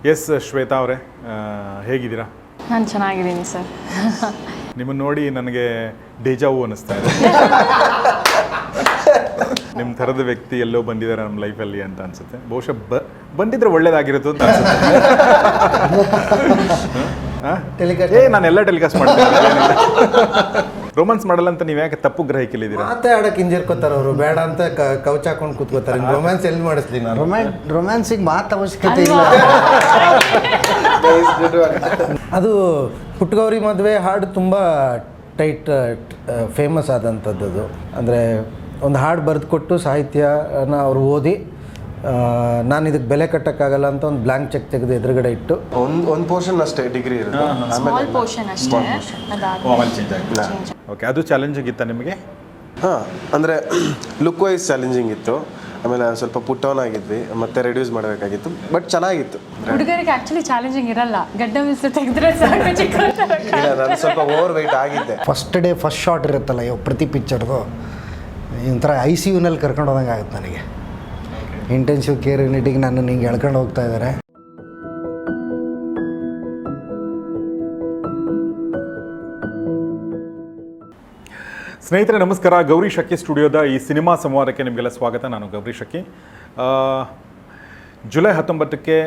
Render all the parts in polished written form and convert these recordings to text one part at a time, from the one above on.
S Shweta ಅವರೇ, ಹೇಗಿದ್ದೀರಾ? ನಾನು ಚೆನ್ನಾಗಿದ್ದೀನಿ ಸರ್. ನಿಮ್ಮನ್ನು ನೋಡಿ ನನಗೆ ಡೇಜಾವು ಅನ್ನಿಸ್ತಾ ಇದೆ. ನಿಮ್ಮ ಥರದ ವ್ಯಕ್ತಿ ಎಲ್ಲೋ ಬಂದಿದ್ದಾರೆ ನಮ್ಮ ಲೈಫಲ್ಲಿ ಅಂತ ಅನ್ಸುತ್ತೆ. ಬಹುಶಃ ಬಂದಿದ್ರೆ ಒಳ್ಳೇದಾಗಿರುತ್ತೆ ಅಂತ ಅನ್ಸುತ್ತೆ. ನಾನೆಲ್ಲ ಟೆಲಿಕಾಸ್ಟ್ ಮಾಡ್ತೀನಿ. ರೊಮ್ಯಾನ್ಸ್ ಮಾಡಲ್ಲ ಅಂತ ನೀವು ಯಾಕೆ ತಪ್ಪು ಗ್ರಹಿಕೆಲ್ಲಿದ್ದೀರಾ? ಮಾತೇ ಆಡಕ್ಕೆ ಹಿಂಜರ್ಕೋತಾರೆ ಅವರು, ಬೇಡ ಅಂತ ಕವಚ ಹಾಕೊಂಡು ಕೂತ್ಕೋತಾರೆ. ರೊಮ್ಯಾನ್ಸ್ ಎಲ್ಲಿ ಮಾಡಿಸ್ತೀನಿ ನಾನು? ರೊಮ್ಯಾನ್ಸಿಗೆ ಮಾತು ಅವಶ್ಯಕತೆ ಇಲ್ಲ. ಅದು ಪುಟ್ಟಗೌರಿ ಮದುವೆ ಹಾಡು ತುಂಬ ಫೇಮಸ್ ಆದಂಥದ್ದು. ಅಂದರೆ ಒಂದು ಹಾಡು ಬರೆದುಕೊಟ್ಟು ಸಾಹಿತ್ಯನ ಅವರು ಓದಿ, ನಾನು ಇದಕ್ಕೆ ಬೆಲೆ ಕಟ್ಟಕ್ಕಾಗಲ್ಲ ಅಂತ ಒಂದು ಬ್ಲ್ಯಾಂಕ್ ಚೆಕ್ ತೆಗೆದು ಎದುರುಗಡೆ ಇಟ್ಟು ಒಂದು ಪೋರ್ಷನ್ ಅಷ್ಟೇ ಡಿಗ್ರಿ ಇರುತ್ತೆ, ಸ್ಮಾಲ್ ಪೋರ್ಷನ್ ಅಷ್ಟೇ. ಓಕೆ, ಅದು ಚಾಲೆಂಜಿಂಗ್ ಇತ್ತಾ ನಿಮಗೆ? ಹಾಂ, ಅಂದರೆ ಲುಕ್ ವೈಸ್ ಚಾಲೆಂಜಿಂಗ್ ಇತ್ತು. ಆಮೇಲೆ ಸ್ವಲ್ಪ ಪುಟ್ಟವನ್ ಆಗಿದ್ವಿ, ಮತ್ತೆ ರೆಡ್ಯೂಸ್ ಮಾಡಬೇಕಾಗಿತ್ತು, ಬಟ್ ಚೆನ್ನಾಗಿತ್ತು. ಹುಡುಗರಿಗೆ ಆ್ಯಕ್ಚುಲಿ ಚಾಲೆಂಜಿಂಗ್ ಇರಲ್ಲ, ಗಡ್ಡ ಮೀಸೆ ತೆಗೆದ್ರೆ ಸಾಕು. ಇಲ್ಲ, ನಾನು ಸ್ವಲ್ಪ ಓವರ್ ವೆಯ್ಟ್ ಆಗಿದ್ದೆ. ಫಸ್ಟ್ ಶಾಟ್ ಇರುತ್ತಲ್ಲ ಪ್ರತಿ ಪಿಕ್ಚರ್ದು, ಒಂಥರ ICUನಲ್ಲಿ ಕರ್ಕೊಂಡು ಹೋದಂಗೆ ಆಗುತ್ತೆ ನನಗೆ. ಇಂಟೆನ್ಸಿವ್ ಕೇರ್ ಯೂನಿಟಿಗೆ ನಾನು ಹಿಂಗೆ ಎಳ್ಕೊಂಡು ಹೋಗ್ತಾ ಇದ್ದಾರೆ. ಸ್ನೇಹಿತರೆ ನಮಸ್ಕಾರ. ಗೌರಿ ಶಕ್ಕಿ ಸ್ಟುಡಿಯೋದ ಈ ಸಿನಿಮಾ ಸಂವಾದಕ್ಕೆ ನಿಮಗೆಲ್ಲ ಸ್ವಾಗತ. ನಾನು ಗೌರಿ ಶಕ್ಕಿ. ಜುಲೈ 19ಕ್ಕೆ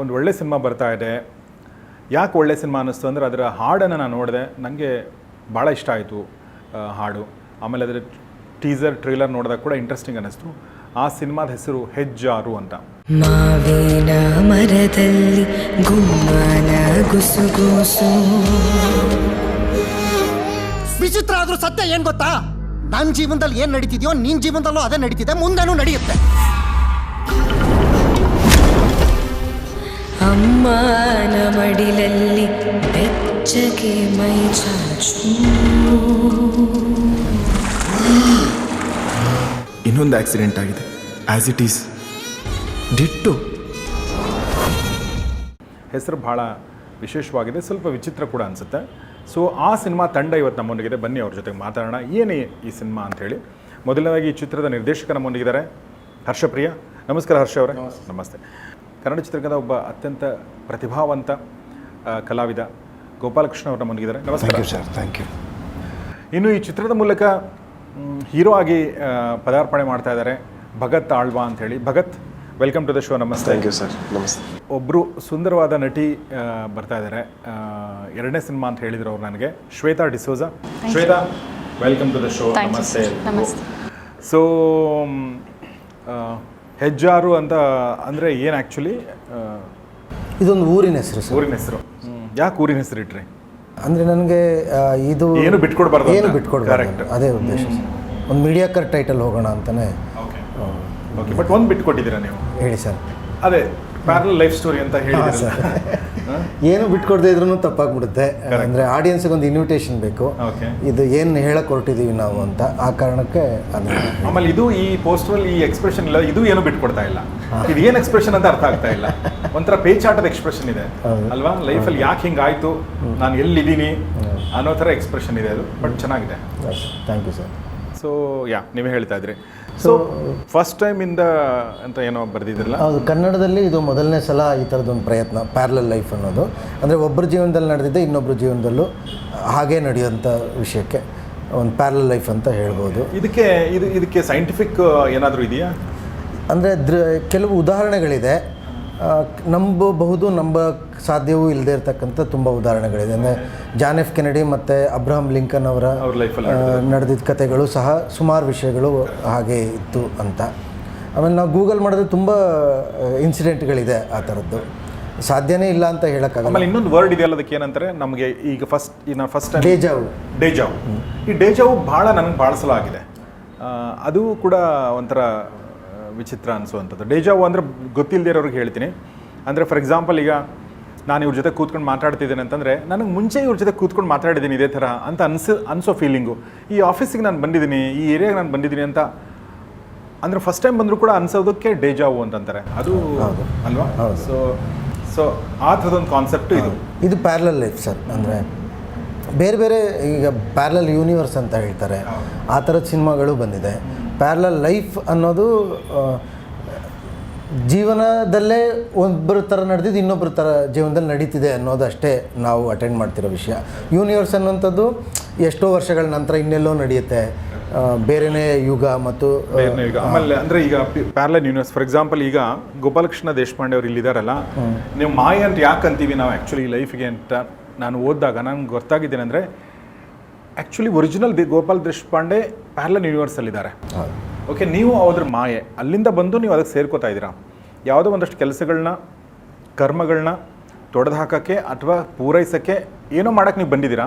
ಒಂದು ಒಳ್ಳೆ ಸಿನಿಮಾ ಬರ್ತಾ ಇದೆ. ಯಾಕೆ ಒಳ್ಳೆ ಸಿನಿಮಾ ಅನ್ನಿಸ್ತು ಅಂದರೆ ಅದರ ಹಾಡನ್ನು ನಾನು ನೋಡಿದೆ, ನನಗೆ ಭಾಳ ಇಷ್ಟ ಆಯಿತು ಹಾಡು. ಆಮೇಲೆ ಅದರ ಟೀಸರ್ ಟ್ರೇಲರ್ ನೋಡಿದಾಗ ಕೂಡ ಇಂಟ್ರೆಸ್ಟಿಂಗ್ ಅನ್ನಿಸ್ತು. ಆ ಸಿನಿಮಾದ ಹೆಸರು ಹೆಜ್ಜಾರು ಅಂತ. ಮಾವಿನ ಮರದಲ್ಲಿ ಗುಮ್ಮನ ಗುಸುಗುಸು. ವಿಚಿತ್ರ ಆದ್ರೂ ಸತ್ಯ ಏನ್ ಗೊತ್ತಾ? ನನ್ನ ಜೀವನದಲ್ಲಿ ಏನ್ ನಡೀತಿದ್ಯೋ ನಿನ್ ಜೀವನದಲ್ಲೂ ಅದೇ ನಡೀತಿದೆ, ಮುಂದೆನೂ ನಡೆಯುತ್ತೆ. ಅಮ್ಮನ ಮಡಿಲಲ್ಲಿ ಬೆಚ್ಚಗೆ ಮೈ ಚಾಚು. ಇನ್ನೊಂದು ಆಕ್ಸಿಡೆಂಟ್ ಆಗಿದೆ, ಆಸ್ ಇಟ್ ಈಸ್ ಡಿಟ್ಟು. ಹೆಸರು ಭಾಳ ವಿಶೇಷವಾಗಿದೆ, ಸ್ವಲ್ಪ ವಿಚಿತ್ರ ಕೂಡ ಅನಿಸುತ್ತೆ. ಸೊ ಆ ಸಿನಿಮಾ ತಂಡ ಇವತ್ತು ನಮ್ಮೊಂದಿಗಿದೆ. ಬನ್ನಿ ಅವ್ರ ಜೊತೆಗೆ ಮಾತಾಡೋಣ, ಏನೇ ಈ ಸಿನಿಮಾ ಅಂಥೇಳಿ. ಮೊದಲನೇದಾಗಿ ಈ ಚಿತ್ರದ ನಿರ್ದೇಶಕ ನಮ್ಮೊಂದಿಗಿದ್ದಾರೆ, ಹರ್ಷಪ್ರಿಯ. ನಮಸ್ಕಾರ ಹರ್ಷ ಅವರೇ. ನಮಸ್ತೆ. ಕನ್ನಡ ಚಿತ್ರರಂಗದ ಒಬ್ಬ ಅತ್ಯಂತ ಪ್ರತಿಭಾವಂತ ಕಲಾವಿದ ಗೋಪಾಲಕೃಷ್ಣ ಅವರು ನಮ್ಮೊಂದಿಗಿದ್ದಾರೆ. ನಮಸ್ಕಾರ ಸರ್. Thank you. ಇನ್ನು ಈ ಚಿತ್ರದ ಮೂಲಕ ಹೀರೋ ಆಗಿ ಪದಾರ್ಪಣೆ ಮಾಡ್ತಾ ಇದ್ದಾರೆ ಭಗತ್ ಆಳ್ವಾ ಅಂಥೇಳಿ. Bhagat, welcome to the show. ನಮಸ್ತೆ. Thank you sir. ನಮಸ್ತೆ. ಒಬ್ಬರು ಸುಂದರವಾದ ನಟಿ ಬರ್ತಾ ಇದ್ದಾರೆ, ಎರಡನೇ ಸಿನಿಮಾ ಅಂತ ಹೇಳಿದ್ರು ಅವ್ರು ನನಗೆ. Shweta D'Souza. Shweta, welcome to the show. ನಮಸ್ತೆ. ಸೊ ಹೆಜ್ಜಾರು ಅಂತ ಅಂದರೆ ಏನು ಆ್ಯಕ್ಚುಲಿ? ಇದೊಂದು ಊರಿನ ಹೆಸರು ಸರ್. ಊರಿನ ಹೆಸರು. ಯಾಕೆ ಊರಿನ ಹೆಸರು ಇಟ್ರಿ? ಅಂದರೆ ನನಗೆ ಇದು ಏನು ಬಿಟ್ಕೊಡ್ಬಾರ್ದು, ಏನು ಬಿಟ್ಕೊಡ್ಬಾರ್ದು, ಅದೇ ಉದ್ದೇಶ. ಒಂದು ಮೀಡಿಯಾಕರ್ ಟೈಟಲ್ ಹೋಗೋಣ ಅಂತಲೇ. ಓಕೆ, ಬಟ್ ಒಂದು ಬಿಟ್ಕೊಟ್ಟಿದ್ದೀರಾ ನೀವು. ಹೇಳಿ ಸರ್. ಅದೇ ಪ್ಯಾರಲಲ್ ಲೈಫ್ ಸ್ಟೋರಿ ಅಂತ ಹೇಳಿದ್ರೆ ಏನು ಬಿಟ್ಕೊಡ್ದೇ ಇದ್ರೂ ತಪ್ಪಾಗ್ಬಿಡುತ್ತೆ. ಅಂದರೆ ಆಡಿಯನ್ಸ್ಗೆ ಒಂದು ಇನ್ವಿಟೇಷನ್ ಬೇಕು, ಇದು ಏನು ಹೇಳಕ್ಕೆ ಹೊರಟಿದ್ದೀವಿ ನಾವು ಅಂತ. ಆ ಕಾರಣಕ್ಕೆ ಅದು. ಆಮೇಲೆ ಇದು ಈ ಪೋಸ್ಟರಲ್ಲಿ ಈ ಎಕ್ಸ್ಪ್ರೆಷನ್ ಇಲ್ಲ, ಇದು ಏನು ಬಿಟ್ಕೊಡ್ತಾ ಇಲ್ಲ. ಇದು ಏನು ಎಕ್ಸ್ಪ್ರೆಷನ್ ಅಂತ ಅರ್ಥ ಆಗ್ತಾ ಇಲ್ಲ. ಒಂಥರ ಪೇಚಾಟದ ಎಕ್ಸ್ಪ್ರೆಷನ್ ಇದೆ ಅಲ್ವಾ? ಲೈಫಲ್ಲಿ ಯಾಕೆ ಹಿಂಗಾಯ್ತು, ನಾನು ಎಲ್ಲಿದ್ದೀನಿ ಅನ್ನೋ ಥರ ಎಕ್ಸ್ಪ್ರೆಷನ್ ಇದೆ. ಅದು ಬಟ್ ಚೆನ್ನಾಗಿದೆ. Thank you sir. ಸೊ ನೀವೇ ಹೇಳ್ತಾ ಇದ್ರಿ. ಸೊ ಫಸ್ಟ್ ಟೈಮಿಂದ ಅಂತ ಏನೋ ಬರೆದಿದ್ರಲ್ಲ? ಹೌದು, ಕನ್ನಡದಲ್ಲಿ ಇದು ಮೊದಲನೇ ಸಲ ಈ ಥರದೊಂದು ಪ್ರಯತ್ನ, ಪ್ಯಾರಲಲ್ ಲೈಫ್ ಅನ್ನೋದು. ಅಂದರೆ ಒಬ್ಬರ ಜೀವನದಲ್ಲಿ ನಡೆದಿದ್ದೆ ಇನ್ನೊಬ್ಬರ ಜೀವನದಲ್ಲೂ ಹಾಗೇ ನಡೆಯುವಂಥ ವಿಷಯಕ್ಕೆ ಒಂದು ಪ್ಯಾರಲಲ್ ಲೈಫ್ ಅಂತ ಹೇಳ್ಬೋದು. ಇದಕ್ಕೆ ಸೈಂಟಿಫಿಕ್ ಏನಾದರೂ ಇದೆಯಾ? ಅಂದರೆ ಕೆಲವು ಉದಾಹರಣೆಗಳಿದೆ, ನಂಬಬಹುದು, ಸಾಧ್ಯವೂ ಇಲ್ಲದೆ ಇರತಕ್ಕಂಥ ತುಂಬ ಉದಾಹರಣೆಗಳಿದೆ. ಅಂದರೆ ಜಾನ್ ಎಫ್ ಕೆನಡಿ ಮತ್ತು ಅಬ್ರಹಂ ಲಿಂಕನ್ ಅವರ ನಡೆದಿದ್ದ ಕಥೆಗಳು ಸಹ ಸುಮಾರು ವಿಷಯಗಳು ಹಾಗೆ ಇತ್ತು ಅಂತ. ಆಮೇಲೆ ನಾವು ಗೂಗಲ್ ಮಾಡಿದ್ರೆ ತುಂಬ ಇನ್ಸಿಡೆಂಟ್ಗಳಿದೆ ಆ ಥರದ್ದು, ಸಾಧ್ಯನೇ ಇಲ್ಲ ಅಂತ ಹೇಳೋಕ್ಕಾಗಲ್ಲ. ಆಮೇಲೆ ಇನ್ನೊಂದು ವರ್ಡ್ ಇದೆಯಲ್ಲ, ಅದಕ್ಕೆ ಏನಂತಾರೆ ನಮಗೆ ಈಗ ಫಸ್ಟ್ ಡೇಜಾವು. ಈ ಡೇಜಾವು ಭಾಳ ನನಗೆ ಭಾಳ ಸಲ ಆಗಿದೆ. ಅದು ಕೂಡ ಒಂಥರ ವಿಚಿತ್ರ ಅನಿಸುವಂಥದ್ದು. ಡೇಜಾವು ಅಂದರೆ ಗೊತ್ತಿಲ್ಲದೆ ಇರೋರಿಗೆ ಹೇಳ್ತೀನಿ. ಅಂದರೆ ಫಾರ್ ಎಕ್ಸಾಂಪಲ್, ಈಗ ನಾನು ಇವ್ರ ಜೊತೆ ಕೂತ್ಕೊಂಡು ಮಾತಾಡ್ತಿದ್ದೇನೆ ಅಂತಂದರೆ ನನಗೆ ಮುಂಚೆ ಇವ್ರ ಜೊತೆ ಕೂತ್ಕೊಂಡು ಮಾತಾಡಿದ್ದೀನಿ ಇದೇ ಥರ ಅಂತ ಅನಿಸೋ ಫೀಲಿಂಗು. ಈ ಆಫೀಸಿಗೆ ನಾನು ಬಂದಿದ್ದೀನಿ, ಈ ಏರಿಯಾಗೆ ನಾನು ಬಂದಿದ್ದೀನಿ ಅಂತ ಅಂದರೆ ಫಸ್ಟ್ ಟೈಮ್ ಬಂದರೂ ಕೂಡ ಅನಿಸೋದಕ್ಕೆ ಡೇಜಾವು ಅಂತಂತಾರೆ. ಅದು ಅಲ್ವಾ? ಸೊ ಆ ಥರದೊಂದು ಕಾನ್ಸೆಪ್ಟು ಇದು ಪ್ಯಾರಲಲ್ ಲೈಫ್ ಸರ್. ಅಂದರೆ ಬೇರೆ ಬೇರೆ ಈಗ ಪ್ಯಾರಲಲ್ ಯೂನಿವರ್ಸ್ ಅಂತ ಹೇಳ್ತಾರೆ, ಆ ಥರದ ಸಿನಿಮಾಗಳು ಬಂದಿದೆ. ಪ್ಯಾರಲಲ್ ಲೈಫ್ ಅನ್ನೋದು ಜೀವನದಲ್ಲೇ ಒಬ್ಬರ ಥರ ನಡೆದಿದ್ದು ಇನ್ನೊಬ್ಬರ ಥರ ಜೀವನದಲ್ಲಿ ನಡೀತಿದೆ ಅನ್ನೋದಷ್ಟೇ ನಾವು ಅಟೆಂಡ್ ಮಾಡ್ತಿರೋ ವಿಷಯ. ಯೂನಿವರ್ಸ್ ಅನ್ನೋಂಥದ್ದು ಎಷ್ಟೋ ವರ್ಷಗಳ ನಂತರ ಇನ್ನೆಲ್ಲೋ ನಡೆಯುತ್ತೆ, ಬೇರೆನೇ ಯುಗ ಮತ್ತು ಈಗ ಆಮೇಲೆ ಅಂದರೆ ಈಗ ಪ್ಯಾರಲಲ್ ಯೂನಿವರ್ಸ್. ಫಾರ್ ಎಕ್ಸಾಂಪಲ್ ಈಗ ಗೋಪಾಲಕೃಷ್ಣ ದೇಶಪಾಂಡೆ ಅವ್ರು ಇಲ್ಲಿದ್ದಾರಲ್ಲ, ನೀವು ಮಾಯ ಅಂತ ಯಾಕೆ ಅಂತೀವಿ ನಾವು ಆ್ಯಕ್ಚುಲಿ ಲೈಫಿಗೆ ಅಂತ ನಾನು ಓದಿದಾಗ ನನಗೆ ಗೊತ್ತಾಗಿದ್ದೇನೆ ಅಂದರೆ actually original Gopal Deshpande parallel ಯೂನಿವರ್ಸಲ್ಲಿದ್ದಾರೆ. ಓಕೆ, ನೀವು ಅದ್ರ ಮಾಯೆ, ಅಲ್ಲಿಂದ ಬಂದು ನೀವು ಅದಕ್ಕೆ ಸೇರ್ಕೋತಾ ಇದ್ದೀರಾ. ಯಾವುದೋ ಒಂದಷ್ಟು ಕೆಲಸಗಳನ್ನ ಕರ್ಮಗಳನ್ನ ತೊಡೆದು ಹಾಕೋಕ್ಕೆ ಅಥವಾ ಪೂರೈಸೋಕ್ಕೆ ಏನೋ ಮಾಡೋಕ್ಕೆ ನೀವು ಬಂದಿದ್ದೀರಾ.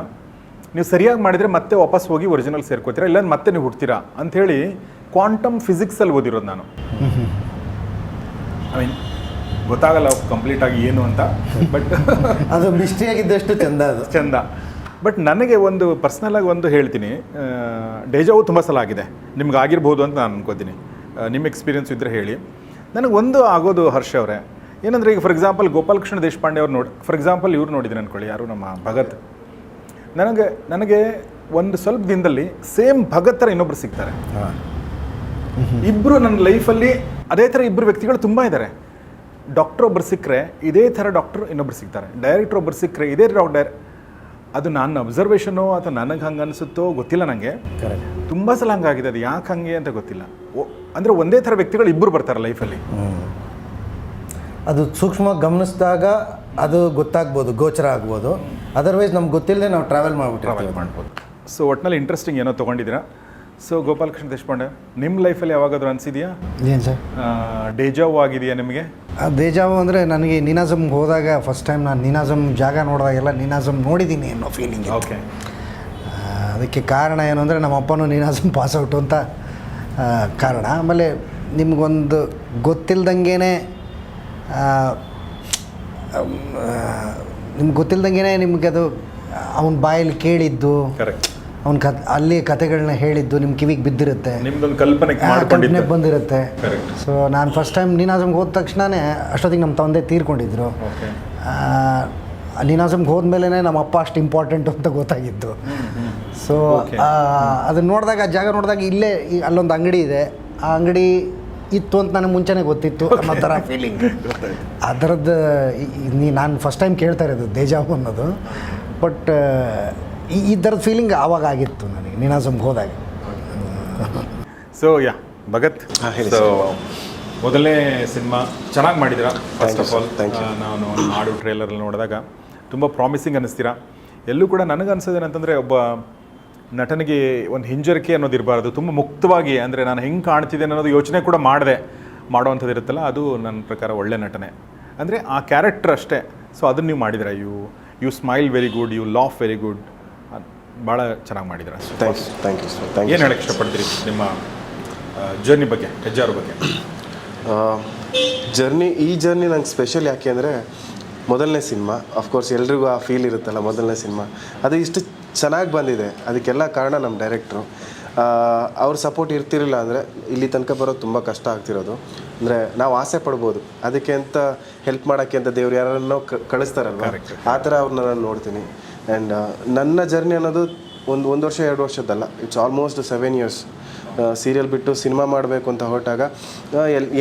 ನೀವು ಸರಿಯಾಗಿ ಮಾಡಿದರೆ ಮತ್ತೆ ವಾಪಸ್ ಹೋಗಿ ಒರಿಜಿನಲ್ ಸೇರ್ಕೋತೀರಾ, ಇಲ್ಲ ಮತ್ತೆ ನೀವು ಹುಡ್ತೀರಾ ಅಂಥೇಳಿ ಕ್ವಾಂಟಮ್ ಫಿಸಿಕ್ಸಲ್ಲಿ ಓದಿರೋದು ನಾನು. ಐ ಮೀನ್ ಗೊತ್ತಾಗಲ್ಲ ಕಂಪ್ಲೀಟಾಗಿ ಏನು ಅಂತ, ಬಟ್ ಅದು ಮಿಸ್ಟ್ರಿ ಆಗಿದ್ದಷ್ಟು ಚೆಂದ, ಅದು ಚೆಂದ. ಬಟ್ ನನಗೆ ಒಂದು ಪರ್ಸ್ನಲಾಗಿ ಒಂದು ಹೇಳ್ತೀನಿ, ಡೇಜಾವು ತುಂಬ ಸಲ ಆಗಿದೆ, ನಿಮ್ಗೆ ಆಗಿರ್ಬೋದು ಅಂತ ನಾನು ಅನ್ಕೋತೀನಿ. ನಿಮ್ಮ ಎಕ್ಸ್ಪೀರಿಯನ್ಸ್ ಇದ್ದರೆ ಹೇಳಿ. ನನಗೆ ಒಂದು ಆಗೋದು ಹರ್ಷ ಅವರೇ ಏನಂದರೆ, ಈಗ ಫಾರ್ ಎಕ್ಸಾಂಪಲ್ ಗೋಪಾಲಕೃಷ್ಣ ದೇಶಪಾಂಡೆ ಅವ್ರು ನೋಡಿ, ಫಾರ್ ಎಕ್ಸಾಂಪಲ್ ಇವ್ರು ನೋಡಿದ್ದೀನಿ ಅಂದ್ಕೊಳ್ಳಿ, ಯಾರು ನಮ್ಮ ಭಗತ್. ನನಗೆ ಒಂದು ಸ್ವಲ್ಪ ದಿನದಲ್ಲಿ ಸೇಮ್ ಭಗತ್ ಥರ ಇನ್ನೊಬ್ರು ಸಿಗ್ತಾರೆ. ಇಬ್ಬರು ನನ್ನ ಲೈಫಲ್ಲಿ ಅದೇ ಥರ ಇಬ್ಬರು ವ್ಯಕ್ತಿಗಳು ತುಂಬ ಇದ್ದಾರೆ. ಡಾಕ್ಟ್ರ್ ಒಬ್ಬರು ಸಿಕ್ಕರೆ ಇದೇ ಥರ ಡಾಕ್ಟ್ರು ಇನ್ನೊಬ್ರು ಸಿಗ್ತಾರೆ, ಡೈರೆಕ್ಟ್ರ್ ಒಬ್ಬರು ಸಿಕ್ಕರೆ ಇದೇ ಅದು ನನ್ನ ಅಬ್ಸರ್ವೇಷನೋ ಅಥವಾ ನನಗೆ ಹಂಗೆ ಅನಿಸುತ್ತೋ ಗೊತ್ತಿಲ್ಲ. ನನಗೆ ತುಂಬ ಸಲ ಹಂಗಾಗಿದೆ, ಅದು ಯಾಕೆ ಹಂಗೆ ಅಂತ ಗೊತ್ತಿಲ್ಲ. ಅಂದರೆ ಒಂದೇ ಥರ ವ್ಯಕ್ತಿಗಳು ಇಬ್ಬರು ಬರ್ತಾರೆ ಲೈಫಲ್ಲಿ. ಅದು ಸೂಕ್ಷ್ಮವಾಗಿ ಗಮನಿಸಿದಾಗ ಅದು ಗೊತ್ತಾಗ್ಬೋದು, ಗೋಚರ ಆಗ್ಬೋದು. ಅದರ್ವೈಸ್ ನಮ್ಗೆ ಗೊತ್ತಿಲ್ಲದೆ ನಾವು ಟ್ರಾವೆಲ್ ಮಾಡ್ಬೋದು. ಸೊ ಒಟ್ಟಿನಲ್ಲಿ ಇಂಟ್ರೆಸ್ಟಿಂಗ್ ಏನೋ ತೊಗೊಂಡಿದ್ದೀರಾ. ಸೊ ಗೋಪಾಲಕೃಷ್ಣ ದೇಶಪಾಂಡೆ, ನಿಮ್ಮ ಲೈಫಲ್ಲಿ ಯಾವಾಗಾದ್ರೂ ಅನಿಸಿದೆಯಾ ಏನು ಸರ್ ಡೇಜಾವು ಆಗಿದೆಯಾ ನಿಮಗೆ? ದೇಜಾವು ಅಂದರೆ ನನಗೆ ನೀನಾಸಮ್ಗೆ ಹೋದಾಗ ಫಸ್ಟ್ ಟೈಮ್ ನಾನು ನೀನಾಸಮ್ ಜಾಗ ನೋಡಿದಾಗೆಲ್ಲ ನೀನಾಸಮ್ ನೋಡಿದ್ದೀನಿ ಅನ್ನೋ ಫೀಲಿಂಗ್. ಓಕೆ, ಅದಕ್ಕೆ ಕಾರಣ ಏನು ಅಂದರೆ ನಮ್ಮ ಅಪ್ಪನೂ ನೀನಾಸಮ್ ಪಾಸ್ಔಟು ಅಂತ ಕಾರಣ. ಆಮೇಲೆ ನಿಮಗೊಂದು ಗೊತ್ತಿಲ್ದಂಗೆ ನಿಮ್ಗೆ ಗೊತ್ತಿಲ್ದಂಗೆ ನಿಮಗೆ ಅದು ಅವನ ಬಾಯಲ್ಲಿ ಕೇಳಿದ್ದು, ಕರೆಕ್ಟ್, ಅವ್ನ ಅಲ್ಲಿ ಕತೆಗಳನ್ನ ಹೇಳಿದ್ದು ನಿಮ್ಮ ಕಿವಿಗೆ ಬಿದ್ದಿರುತ್ತೆ, ನಿಮ್ದೊಂದು ಕಲ್ಪನೆ ಬಂದಿರುತ್ತೆ. ಸೊ ನಾನು ಫಸ್ಟ್ ಟೈಮ್ ನೀನಾಸಮ್ಗೆ ಹೋದ ತಕ್ಷಣವೇ ಅಷ್ಟೊತ್ತಿಗೆ ನಮ್ಮ ತಂದೆ ತೀರ್ಕೊಂಡಿದ್ರು. ನೀನಾಸಮ್ಗೆ ಹೋದ್ಮೇಲೆ ನಮ್ಮ ಅಪ್ಪ ಅಷ್ಟು ಇಂಪಾರ್ಟೆಂಟು ಅಂತ ಗೊತ್ತಾಗಿದ್ದು. ಸೊ ಅದನ್ನು ನೋಡಿದಾಗ, ಜಾಗ ನೋಡಿದಾಗ ಇಲ್ಲೇ ಅಲ್ಲೊಂದು ಅಂಗಡಿ ಇದೆ, ಆ ಅಂಗಡಿ ಇತ್ತು ಅಂತ ನನಗೆ ಮುಂಚೆನೇ ಗೊತ್ತಿತ್ತು ಅನ್ನೋ ಥರ ಫೀಲಿಂಗ್. ಅದರದ್ದು ನಾನು ಫಸ್ಟ್ ಟೈಮ್ ಕೇಳ್ತಾ ಇರೋದು ದೇಜಾವು ಅನ್ನೋದು. ಬಟ್ ಈ ಥರದ ಫೀಲಿಂಗ್ ಆವಾಗ ಆಗಿತ್ತು ನನಗೆ ನೀನಾಸಮ್ಗೆ ಹೋದಾಗ. ಸೊ ಭಗತ್, ಸೊ ಮೊದಲನೇ ಸಿನಿಮಾ ಚೆನ್ನಾಗಿ ಮಾಡಿದ್ದೀರಾ. ಫಸ್ಟ್ ಆಫ್ ಆಲ್ ನಾನು ಹಾಡು ಟ್ರೇಲರಲ್ಲಿ ನೋಡಿದಾಗ ತುಂಬ ಪ್ರಾಮಿಸಿಂಗ್ ಅನ್ನಿಸ್ತೀರಾ. ಎಲ್ಲೂ ಕೂಡ ನನಗನ್ಸೋದೇನಂತಂದರೆ, ಒಬ್ಬ ನಟನಿಗೆ ಒಂದು ಹಿಂಜರಿಕೆ ಅನ್ನೋದು ಇರಬಾರ್ದು. ತುಂಬ ಮುಕ್ತವಾಗಿ, ಅಂದರೆ ನಾನು ಹೆಂಗೆ ಕಾಣ್ತಿದ್ದೇನೆ ಅನ್ನೋದು ಯೋಚನೆ ಕೂಡ ಮಾಡೋವಂಥದ್ದು ಇರುತ್ತಲ್ಲ, ಅದು ನನ್ನ ಪ್ರಕಾರ ಒಳ್ಳೆ ನಟನೆ. ಅಂದರೆ ಆ ಕ್ಯಾರೆಕ್ಟರ್ ಅಷ್ಟೇ. ಸೊ ಅದನ್ನು ನೀವು ಮಾಡಿದ್ದೀರಾ. You smile very good, you laugh very good, ಭಾಳ ಚೆನ್ನಾಗಿ ಮಾಡಿದ್ದೀರಾ. Thank you sir. ಏನು ಹೇಳಕ್ಕೆ ಇಷ್ಟಪಡ್ತೀರಿ ನಿಮ್ಮ ಜರ್ನಿ ಬಗ್ಗೆ, ಹೆಜ್ಜಾರು ಬಗ್ಗೆ? ಈ ಜರ್ನಿ ನಂಗೆ ಸ್ಪೆಷಲ್ ಯಾಕೆ ಅಂದರೆ, ಮೊದಲನೇ ಸಿನಿಮಾ, ಅಫ್ಕೋರ್ಸ್ ಎಲ್ರಿಗೂ ಆ ಫೀಲ್ ಇರುತ್ತಲ್ಲ ಮೊದಲನೇ ಸಿನಿಮಾ, ಅದು ಇಷ್ಟು ಚೆನ್ನಾಗಿ ಬಂದಿದೆ. ಅದಕ್ಕೆಲ್ಲ ಕಾರಣ ನಮ್ಮ ಡೈರೆಕ್ಟ್ರು. ಅವ್ರ ಸಪೋರ್ಟ್ ಇರ್ತಿರಲಿಲ್ಲ ಅಂದರೆ ಇಲ್ಲಿ ತನಕ ಬರೋದು ತುಂಬ ಕಷ್ಟ ಆಗ್ತಿರೋದು. ಅಂದರೆ ನಾವು ಆಸೆ ಪಡ್ಬೋದು, ಅದಕ್ಕೆ ಅಂತ ಹೆಲ್ಪ್ ಮಾಡೋಕ್ಕೆ ಅಂತ ದೇವ್ರು ಯಾರನ್ನೋ ಕಳಿಸ್ತಾರಲ್ವ, ಆ ಥರ ಅವ್ರನ್ನ ನಾನು ನೋಡ್ತೀನಿ. ಆ್ಯಂಡ್ ನನ್ನ ಜರ್ನಿ ಅನ್ನೋದು ಒಂದು ವರ್ಷ 2 ವರ್ಷದ್ದಲ್ಲ, ಇಟ್ಸ್ ಆಲ್ಮೋಸ್ಟ್ 7 years. ಸೀರಿಯಲ್ ಬಿಟ್ಟು ಸಿನಿಮಾ ಮಾಡಬೇಕು ಅಂತ ಹೊರಟಾಗ